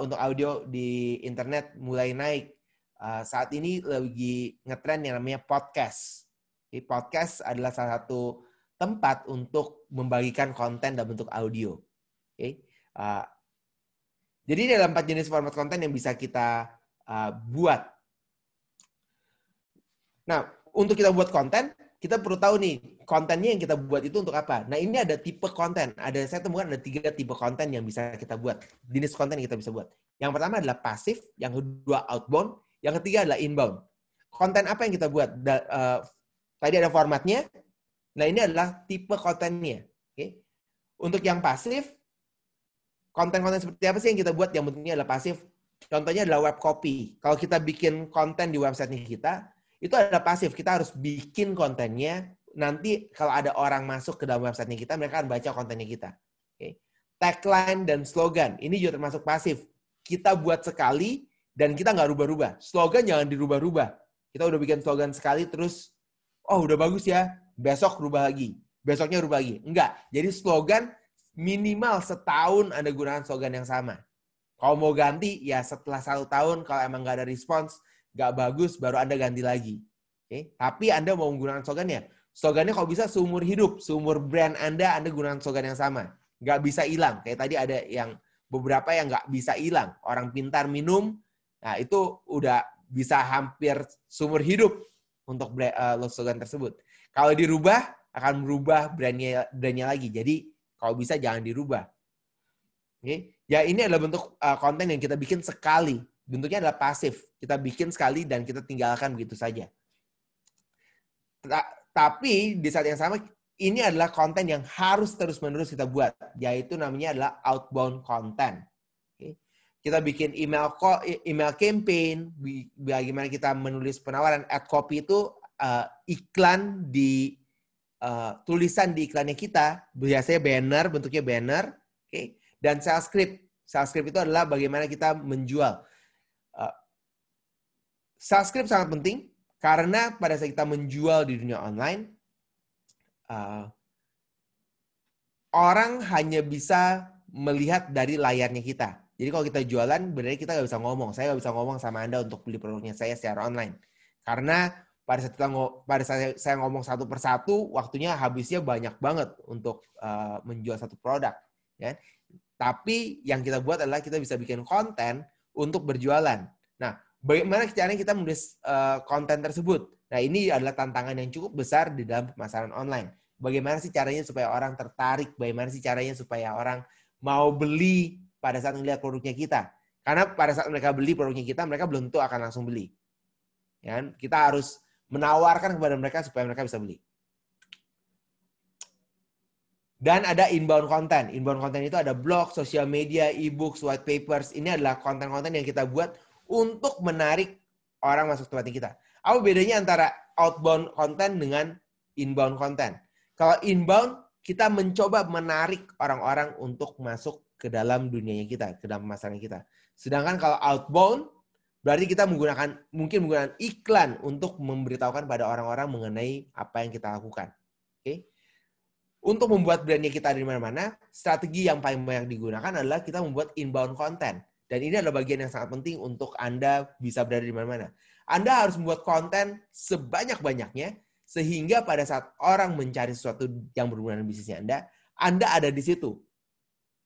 untuk audio di internet mulai naik? Saat ini lagi ngetren yang namanya podcast. Jadi podcast adalah salah satu tempat untuk membagikan konten dalam bentuk audio. Okay? Jadi ini adalah 4 jenis format konten yang bisa kita buat. Nah, untuk kita buat konten, kita perlu tahu nih, kontennya yang kita buat itu untuk apa. Nah, ini ada tipe konten. Saya temukan ada 3 tipe konten yang bisa kita buat. Jenis konten yang kita bisa buat. Yang pertama adalah pasif, yang kedua outbound, yang ketiga adalah inbound. Konten apa yang kita buat? Tadi ada formatnya. Nah, ini adalah tipe kontennya. Okay? Untuk yang pasif, konten-konten seperti apa sih yang kita buat yang bentuknya adalah pasif? Contohnya adalah web copy. Kalau kita bikin konten di website kita, itu adalah pasif. Kita harus bikin kontennya. Nanti kalau ada orang masuk ke dalam website kita, mereka akan baca kontennya kita. Okay. Tagline dan slogan. Ini juga termasuk pasif. Kita buat sekali dan kita nggak rubah-rubah. Slogan jangan dirubah-rubah. Kita udah bikin slogan sekali, terus, oh udah bagus ya, besok rubah lagi. Besoknya rubah lagi. Enggak. Jadi slogan minimal setahun Anda gunakan slogan yang sama. Kalau mau ganti, ya setelah 1 tahun, kalau emang nggak ada respons, nggak bagus, baru Anda ganti lagi. Okay? Tapi Anda mau menggunakan slogannya. Slogannya kalau bisa seumur hidup, seumur brand Anda gunakan slogan yang sama. Nggak bisa hilang. Kayak tadi ada yang beberapa yang nggak bisa hilang. Orang pintar minum, nah itu udah bisa hampir seumur hidup untuk slogan tersebut. Kalau dirubah, akan merubah brandnya lagi. Jadi kalau bisa jangan dirubah. Okay? Ya ini adalah bentuk konten yang kita bikin sekali. Bentuknya adalah pasif. Kita bikin sekali dan kita tinggalkan begitu saja. Tapi di saat yang sama, ini adalah konten yang harus terus-menerus kita buat. Yaitu namanya adalah outbound content. Okay? Kita bikin email campaign, bagaimana kita menulis penawaran. Ad copy itu iklan di tulisan di iklannya kita. Biasanya banner, bentuknya banner. Okay? Dan sales script. Sales script itu adalah bagaimana kita menjual. Sales script sangat penting karena pada saat kita menjual di dunia online, orang hanya bisa melihat dari layarnya kita. Jadi kalau kita jualan, benar kita nggak bisa ngomong. Saya nggak bisa ngomong sama Anda untuk beli produknya saya secara online. Karena pada saat saya ngomong satu persatu, waktunya habisnya banyak banget untuk menjual satu produk. Ya. Tapi yang kita buat adalah kita bisa bikin konten untuk berjualan. Nah, bagaimana caranya kita menulis konten tersebut? Nah, ini adalah tantangan yang cukup besar di dalam pemasaran online. Bagaimana sih caranya supaya orang tertarik? Bagaimana sih caranya supaya orang mau beli pada saat melihat produknya kita? Karena pada saat mereka beli produknya kita, mereka belum tentu akan langsung beli. Ya, kita harus menawarkan kepada mereka supaya mereka bisa beli. Dan ada inbound content. Inbound content itu ada blog, sosial media, e-books, white papers. Ini adalah konten-konten yang kita buat untuk menarik orang masuk tempat kita. Apa bedanya antara outbound content dengan inbound content? Kalau inbound, kita mencoba menarik orang-orang untuk masuk ke dalam dunianya kita, ke dalam pemasaran kita. Sedangkan kalau outbound, berarti kita mungkin menggunakan iklan untuk memberitahukan pada orang-orang mengenai apa yang kita lakukan. Oke? Untuk membuat brandnya kita ada di mana-mana, strategi yang paling banyak digunakan adalah kita membuat inbound content. Dan ini adalah bagian yang sangat penting untuk Anda bisa berada di mana-mana. Anda harus membuat konten sebanyak-banyaknya, sehingga pada saat orang mencari sesuatu yang berhubungan dengan bisnisnya Anda ada di situ.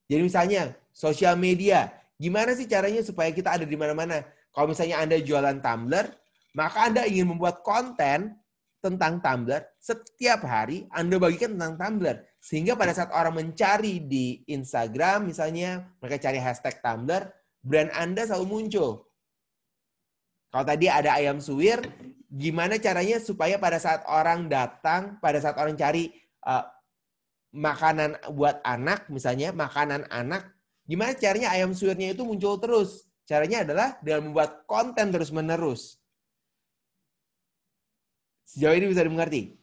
Jadi misalnya, sosial media. Gimana sih caranya supaya kita ada di mana-mana? Kalau misalnya Anda jualan tumbler, maka Anda ingin membuat konten tentang tumbler, setiap hari Anda bagikan tentang tumbler. Sehingga pada saat orang mencari di Instagram misalnya, mereka cari hashtag tumbler, brand Anda selalu muncul. Kalau tadi ada ayam suwir, gimana caranya supaya pada saat orang datang, pada saat orang cari makanan buat anak, misalnya makanan anak, gimana caranya ayam suwirnya itu muncul terus? Caranya adalah dengan membuat konten terus-menerus. Sejauh ini bisa dimengerti?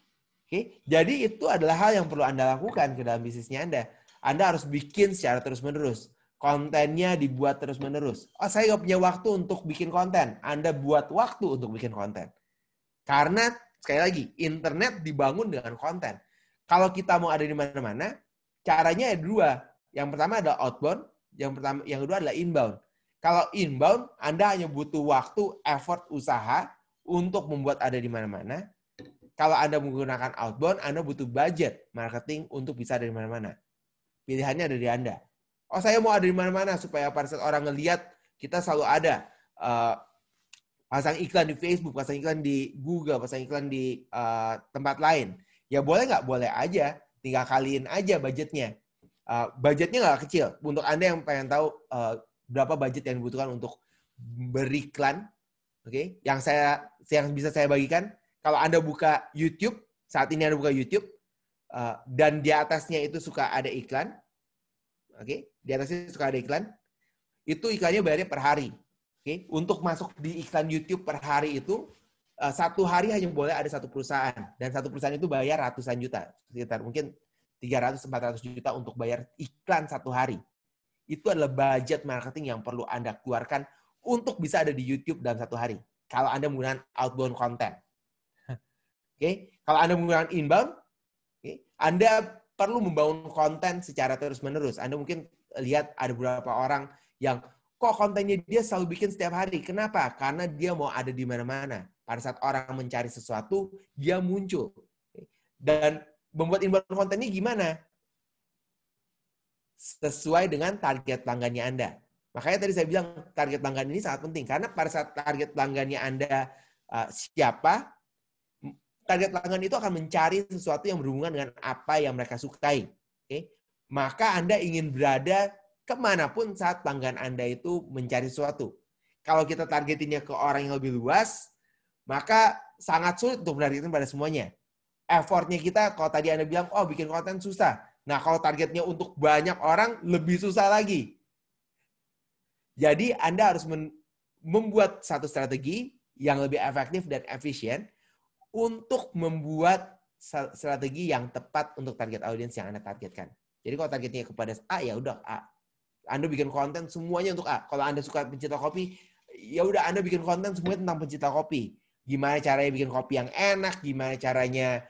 Oke? Jadi itu adalah hal yang perlu Anda lakukan ke dalam bisnisnya Anda. Anda harus bikin secara terus-menerus. Kontennya dibuat terus-menerus. Oh, saya nggak punya waktu untuk bikin konten. Anda buat waktu untuk bikin konten. Karena, sekali lagi, internet dibangun dengan konten. Kalau kita mau ada di mana-mana, caranya ada dua. Yang pertama adalah outbound, yang kedua adalah inbound. Kalau inbound, Anda hanya butuh waktu, effort, usaha untuk membuat ada di mana-mana. Kalau Anda menggunakan outbound, Anda butuh budget marketing untuk bisa ada di mana-mana. Pilihannya ada di Anda. Oh, saya mau ada di mana-mana supaya pada saat orang ngelihat kita selalu ada. Pasang iklan di Facebook, pasang iklan di Google, pasang iklan di tempat lain. Ya boleh nggak? Boleh aja. Tinggal kaliin aja budgetnya. Budgetnya nggak kecil. Untuk Anda yang pengen tahu berapa budget yang dibutuhkan untuk beriklan, oke? Yang bisa saya bagikan, kalau Anda buka YouTube, saat ini Anda buka YouTube, dan di atasnya itu suka ada iklan, oke? Di atasnya suka ada iklan, itu iklannya bayarnya per hari. Oke? Untuk masuk di iklan YouTube per hari itu, satu hari hanya boleh ada satu perusahaan. Dan satu perusahaan itu bayar ratusan juta. Sekitar mungkin 300-400 juta untuk bayar iklan satu hari. Itu adalah budget marketing yang perlu Anda keluarkan untuk bisa ada di YouTube dalam satu hari. Kalau Anda menggunakan outbound content. Oke? Kalau Anda menggunakan inbound, Anda perlu membangun konten secara terus-menerus. Anda mungkin lihat ada beberapa orang yang kok kontennya dia selalu bikin setiap hari. Kenapa? Karena dia mau ada di mana-mana. Pada saat orang mencari sesuatu, dia muncul. Dan membuat inbound kontennya gimana? Sesuai dengan target pelanggannya Anda. Makanya tadi saya bilang target pelanggan ini sangat penting. Karena pada saat target pelanggannya Anda siapa, target pelanggan itu akan mencari sesuatu yang berhubungan dengan apa yang mereka sukai. Okay? Maka Anda ingin berada kemanapun saat pelanggan Anda itu mencari sesuatu. Kalau kita targetinnya ke orang yang lebih luas, maka sangat sulit untuk menargetkan pada semuanya. Effortnya kita, kalau tadi Anda bilang, oh bikin konten susah. Nah kalau targetnya untuk banyak orang, lebih susah lagi. Jadi Anda harus membuat satu strategi yang lebih efektif dan efisien untuk membuat strategi yang tepat untuk target audiens yang Anda targetkan. Jadi kalau targetnya kepada A, ya udah A. Anda bikin konten semuanya untuk A. Kalau Anda suka pencinta kopi, ya udah Anda bikin konten semuanya tentang pencinta kopi. Gimana caranya bikin kopi yang enak, gimana caranya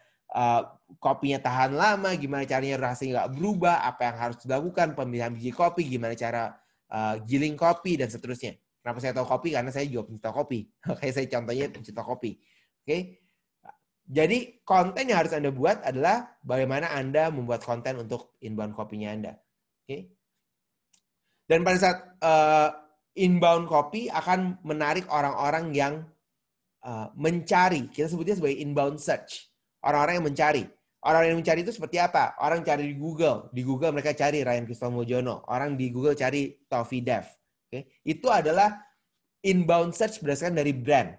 kopinya tahan lama, gimana caranya rasanya nggak berubah, apa yang harus dilakukan, pemilihan biji kopi, gimana cara giling kopi, dan seterusnya. Kenapa saya tahu kopi? Karena saya juga pencinta kopi. Kayak saya contohnya pencinta kopi. Oke? Jadi konten yang harus Anda buat adalah bagaimana Anda membuat konten untuk inbound kopinya Anda. Oke? Dan pada saat inbound copy akan menarik orang-orang yang mencari. Kita sebutnya sebagai inbound search. Orang-orang yang mencari. Orang yang mencari itu seperti apa? Orang cari di Google. Di Google mereka cari Ryan Cristomojono. Orang di Google cari Toffee Dev. Okay? Itu adalah inbound search berdasarkan dari brand.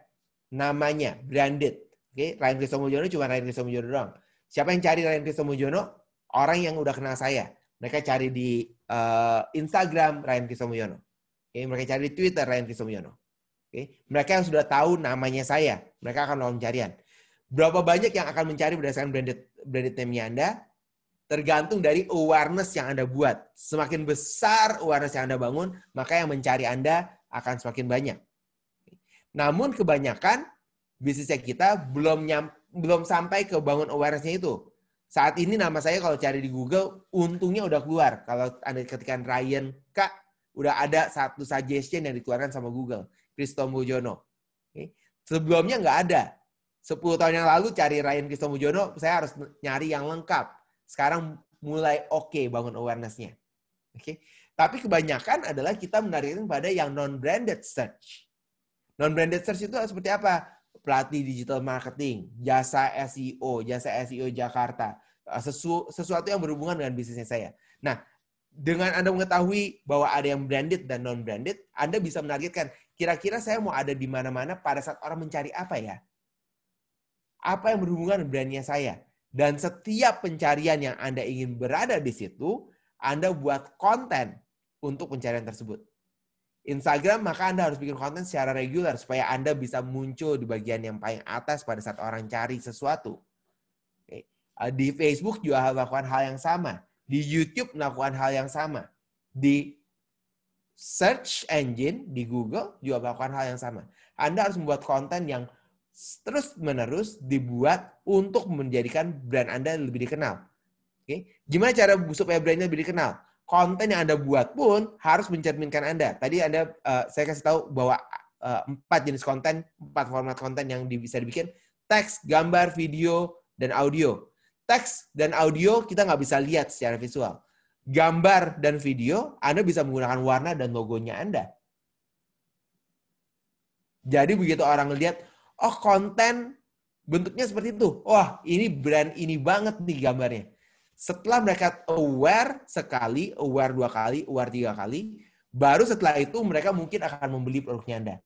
Namanya, branded. Okay? Ryan Cristomojono cuma Ryan Cristomojono doang. Siapa yang cari Ryan Cristomojono? orang yang udah kenal saya. Mereka cari di Instagram Ryan Kristomulyono. Okay? Mereka cari di Twitter Ryan Kristomulyono. Okay? Mereka yang sudah tahu namanya saya, mereka akan melakukan pencarian. Berapa banyak yang akan mencari berdasarkan branded name-nya Anda? Tergantung dari awareness yang Anda buat. Semakin besar awareness yang Anda bangun, maka yang mencari Anda akan semakin banyak. Namun kebanyakan bisnisnya kita belum sampai ke bangun awareness-nya itu. Saat ini nama saya kalau cari di Google, untungnya udah keluar. Kalau Anda ketikkan Ryan K, udah ada satu suggestion yang dikeluarkan sama Google. Kristomulyono. Sebelumnya nggak ada. 10 tahun yang lalu cari Ryan Kristomulyono, saya harus nyari yang lengkap. Sekarang mulai oke bangun awareness-nya. Oke. Tapi kebanyakan adalah kita menarikkan pada yang non-branded search. Non-branded search itu seperti apa? Pelatih digital marketing, jasa SEO Jakarta, sesuatu yang berhubungan dengan bisnisnya saya. Nah, dengan Anda mengetahui bahwa ada yang branded dan non-branded, Anda bisa menargetkan, kira-kira saya mau ada di mana-mana pada saat orang mencari apa ya? Apa yang berhubungan dengan brandnya saya? Dan setiap pencarian yang Anda ingin berada di situ, Anda buat konten untuk pencarian tersebut. Instagram, maka Anda harus bikin konten secara reguler supaya Anda bisa muncul di bagian yang paling atas pada saat orang cari sesuatu. Oke. Di Facebook juga harus melakukan hal yang sama. Di YouTube melakukan hal yang sama. Di search engine, di Google juga melakukan hal yang sama. Anda harus membuat konten yang terus-menerus dibuat untuk menjadikan brand Anda lebih dikenal. Oke. Gimana cara supaya brandnya lebih dikenal? Konten yang Anda buat pun harus mencerminkan Anda. Tadi saya kasih tahu bahwa 4 jenis konten, 4 format konten yang bisa dibikin. Teks, gambar, video, dan audio. Teks dan audio kita nggak bisa lihat secara visual. Gambar dan video, Anda bisa menggunakan warna dan logonya Anda. Jadi begitu orang ngelihat, oh konten bentuknya seperti itu. Wah, ini brand ini banget nih gambarnya. Setelah mereka aware sekali, aware 2 kali, aware 3 kali, baru setelah itu mereka mungkin akan membeli produknya Anda.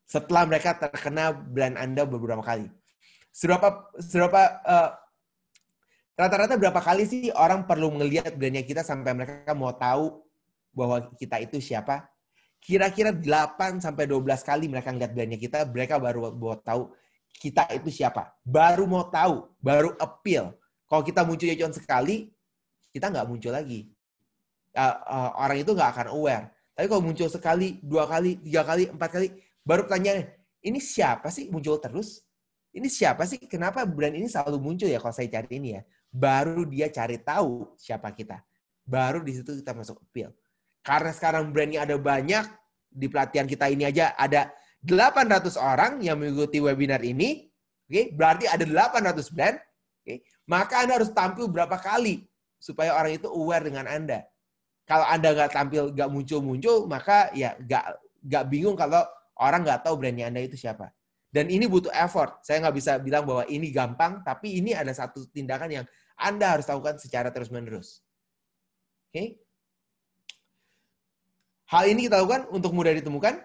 Setelah mereka terkena brand Anda beberapa kali. Rata-rata berapa kali sih orang perlu melihat brandnya kita sampai mereka mau tahu bahwa kita itu siapa? Kira-kira 8-12 kali mereka ngeliat brandnya kita, mereka baru mau tahu kita itu siapa. Baru mau tahu, baru appeal. Kalau kita munculnya cuma sekali, kita nggak muncul lagi. Orang itu nggak akan aware. Tapi kalau muncul sekali, 2 kali, 3 kali, 4 kali, baru pertanyaannya, ini siapa sih muncul terus? Ini siapa sih? Kenapa brand ini selalu muncul ya kalau saya cari ini ya? Baru dia cari tahu siapa kita. Baru di situ kita masuk appeal. Karena sekarang brandnya ada banyak, di pelatihan kita ini aja ada 800 orang yang mengikuti webinar ini, okay? Berarti ada 800 brand, okay? Maka Anda harus tampil berapa kali supaya orang itu aware dengan Anda. Kalau Anda nggak tampil, nggak muncul-muncul, maka ya nggak bingung kalau orang nggak tahu brandnya Anda itu siapa. Dan ini butuh effort. Saya nggak bisa bilang bahwa ini gampang, tapi ini ada satu tindakan yang Anda harus lakukan secara terus-menerus. Okay? Hal ini kita lakukan untuk mudah ditemukan,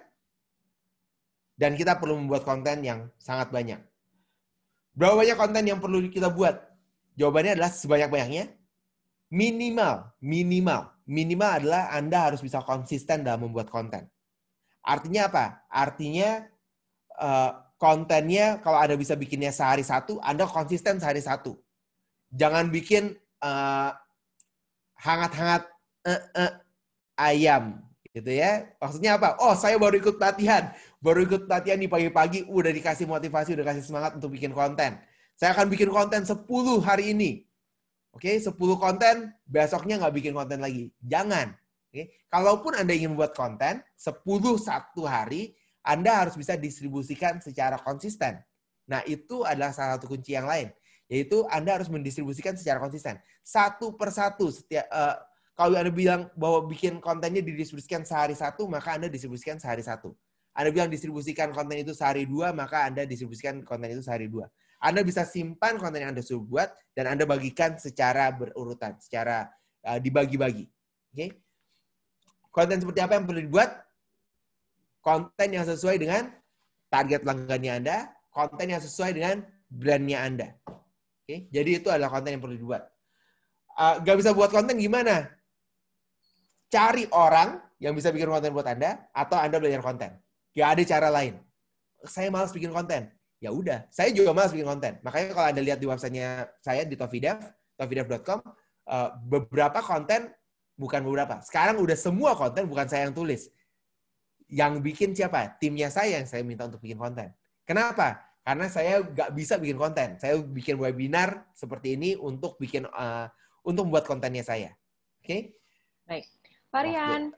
dan kita perlu membuat konten yang sangat banyak. Berapa banyak konten yang perlu kita buat? Jawabannya adalah sebanyak-banyaknya. Minimal adalah Anda harus bisa konsisten dalam membuat konten. Artinya apa? Artinya kontennya kalau Anda bisa bikinnya sehari 1, Anda konsisten sehari 1. Jangan bikin hangat-hangat ayam. Gitu ya. Maksudnya apa? Oh, saya baru ikut pelatihan nih pagi-pagi, udah dikasih motivasi, udah kasih semangat untuk bikin konten. Saya akan bikin konten 10 hari ini. Oke, 10 konten, besoknya nggak bikin konten lagi. Jangan. Oke. Kalaupun Anda ingin membuat konten, 10 satu hari, Anda harus bisa distribusikan secara konsisten. Nah, itu adalah salah satu kunci yang lain. Yaitu Anda harus mendistribusikan secara konsisten. Satu persatu. Kalau Anda bilang bahwa bikin kontennya didistribusikan sehari 1, maka Anda distribusikan sehari 1. Anda bilang distribusikan konten itu sehari 2, maka Anda distribusikan konten itu sehari 2. Anda bisa simpan konten yang Anda sudah buat, dan Anda bagikan secara berurutan, secara dibagi-bagi. Okay? Konten seperti apa yang perlu dibuat? Konten yang sesuai dengan target pelanggannya Anda, konten yang sesuai dengan brandnya Anda. Okay? Jadi itu adalah konten yang perlu dibuat. nggak bisa buat konten gimana? Cari orang yang bisa bikin konten buat Anda, atau Anda belajar konten. Nggak ada cara lain. Saya malas bikin konten. Ya udah, saya juga malas bikin konten. Makanya kalau Anda lihat di websitenya saya di tofidev.com, beberapa konten, bukan beberapa. Sekarang udah semua konten bukan saya yang tulis. Yang bikin siapa? Timnya saya yang saya minta untuk bikin konten. Kenapa? Karena saya nggak bisa bikin konten. Saya bikin webinar seperti ini untuk membuat kontennya saya. Oke? Baik. Varian.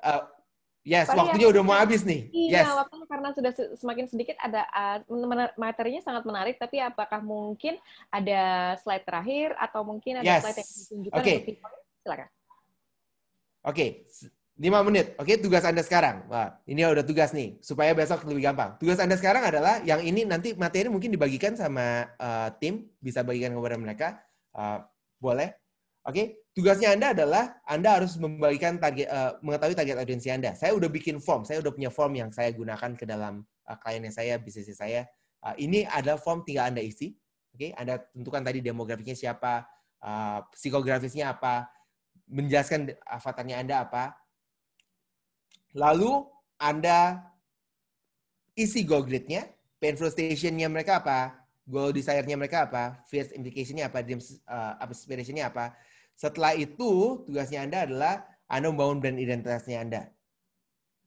Yes, waktunya udah mau habis nih. Iya, Yes. waktunya karena sudah semakin sedikit, ada materinya sangat menarik, tapi apakah mungkin ada slide terakhir atau mungkin ada slide yang ditunjukkan untuk people? Silakan. Oke, 5 menit. Oke, tugas Anda sekarang. Wah, ini udah tugas nih, supaya besok lebih gampang. Tugas Anda sekarang adalah, yang ini nanti materi mungkin dibagikan sama tim, bisa bagikan kepada mereka. Boleh. Oke, tugasnya Anda adalah Anda harus membagikan mengetahui target audiensi Anda. Saya udah bikin form, saya udah punya form yang saya gunakan ke dalam kliennya saya, bisnis saya. Ini ada form, tinggal Anda isi. Oke, Anda tentukan tadi demografiknya siapa, psikografisnya apa, menjelaskan avatarnya Anda apa. Lalu Anda isi goal grid-nya, pain frustration-nya mereka apa, goal desire-nya mereka apa, fears implication-nya apa, dreams aspiration-nya apa. Setelah itu, tugasnya Anda adalah Anda membangun brand identitasnya Anda.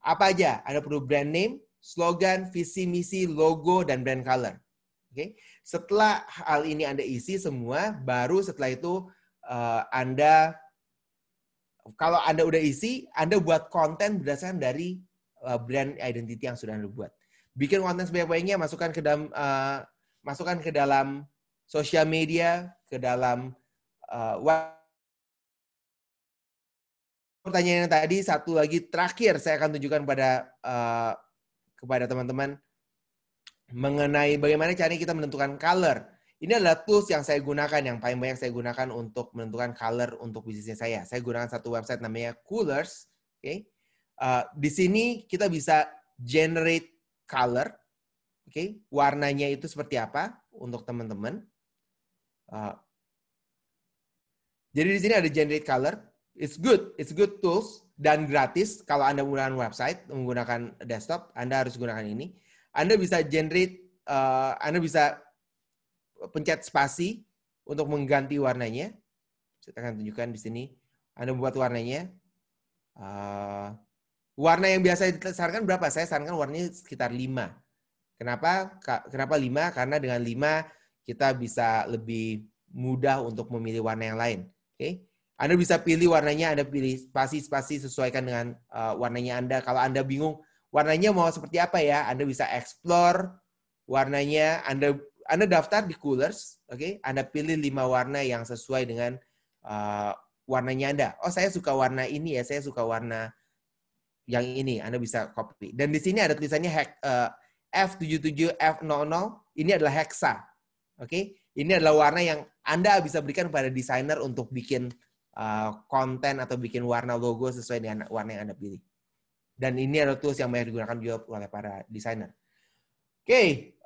Apa aja? Anda perlu brand name, slogan, visi, misi, logo, dan brand color. Oke? Setelah hal ini Anda isi semua, baru setelah itu Anda, kalau Anda udah isi, Anda buat konten berdasarkan dari brand identity yang sudah Anda buat. Bikin konten sebanyak-banyaknya, masukkan ke dalam sosial media, ke dalam web. Pertanyaan yang tadi, satu lagi terakhir saya akan tunjukkan kepada teman-teman mengenai bagaimana caranya kita menentukan color. Ini adalah tools yang saya gunakan, yang paling banyak saya gunakan untuk menentukan color untuk bisnisnya saya. Saya gunakan satu website namanya Coolers. Okay? Di sini kita bisa generate color. Okay? Warnanya itu seperti apa untuk teman-teman. Jadi di sini ada generate color. It's good tools dan gratis. Kalau Anda menggunakan website, menggunakan desktop, Anda harus gunakan ini. Anda bisa generate, Anda bisa pencet spasi untuk mengganti warnanya. Saya akan tunjukkan di sini. Anda membuat warnanya. Warna yang biasa disarankan berapa? Saya sarankan warnanya sekitar 5. Kenapa 5? Karena dengan 5 kita bisa lebih mudah untuk memilih warna yang lain. Oke? Anda bisa pilih warnanya, Anda pilih spasi-spasi sesuaikan dengan warnanya Anda. Kalau Anda bingung warnanya mau seperti apa ya, Anda bisa explore warnanya. Anda daftar di Coolers, oke? Anda pilih 5 warna yang sesuai dengan warnanya Anda. Oh, saya suka warna ini ya, saya suka warna yang ini. Anda bisa copy. Dan di sini ada tulisannya F77, F00. Ini adalah hexa, oke? Ini adalah warna yang Anda bisa berikan pada desainer untuk bikin konten atau bikin warna logo sesuai dengan warna yang Anda pilih. Dan ini adalah tools yang banyak digunakan juga oleh para desainer. Oke,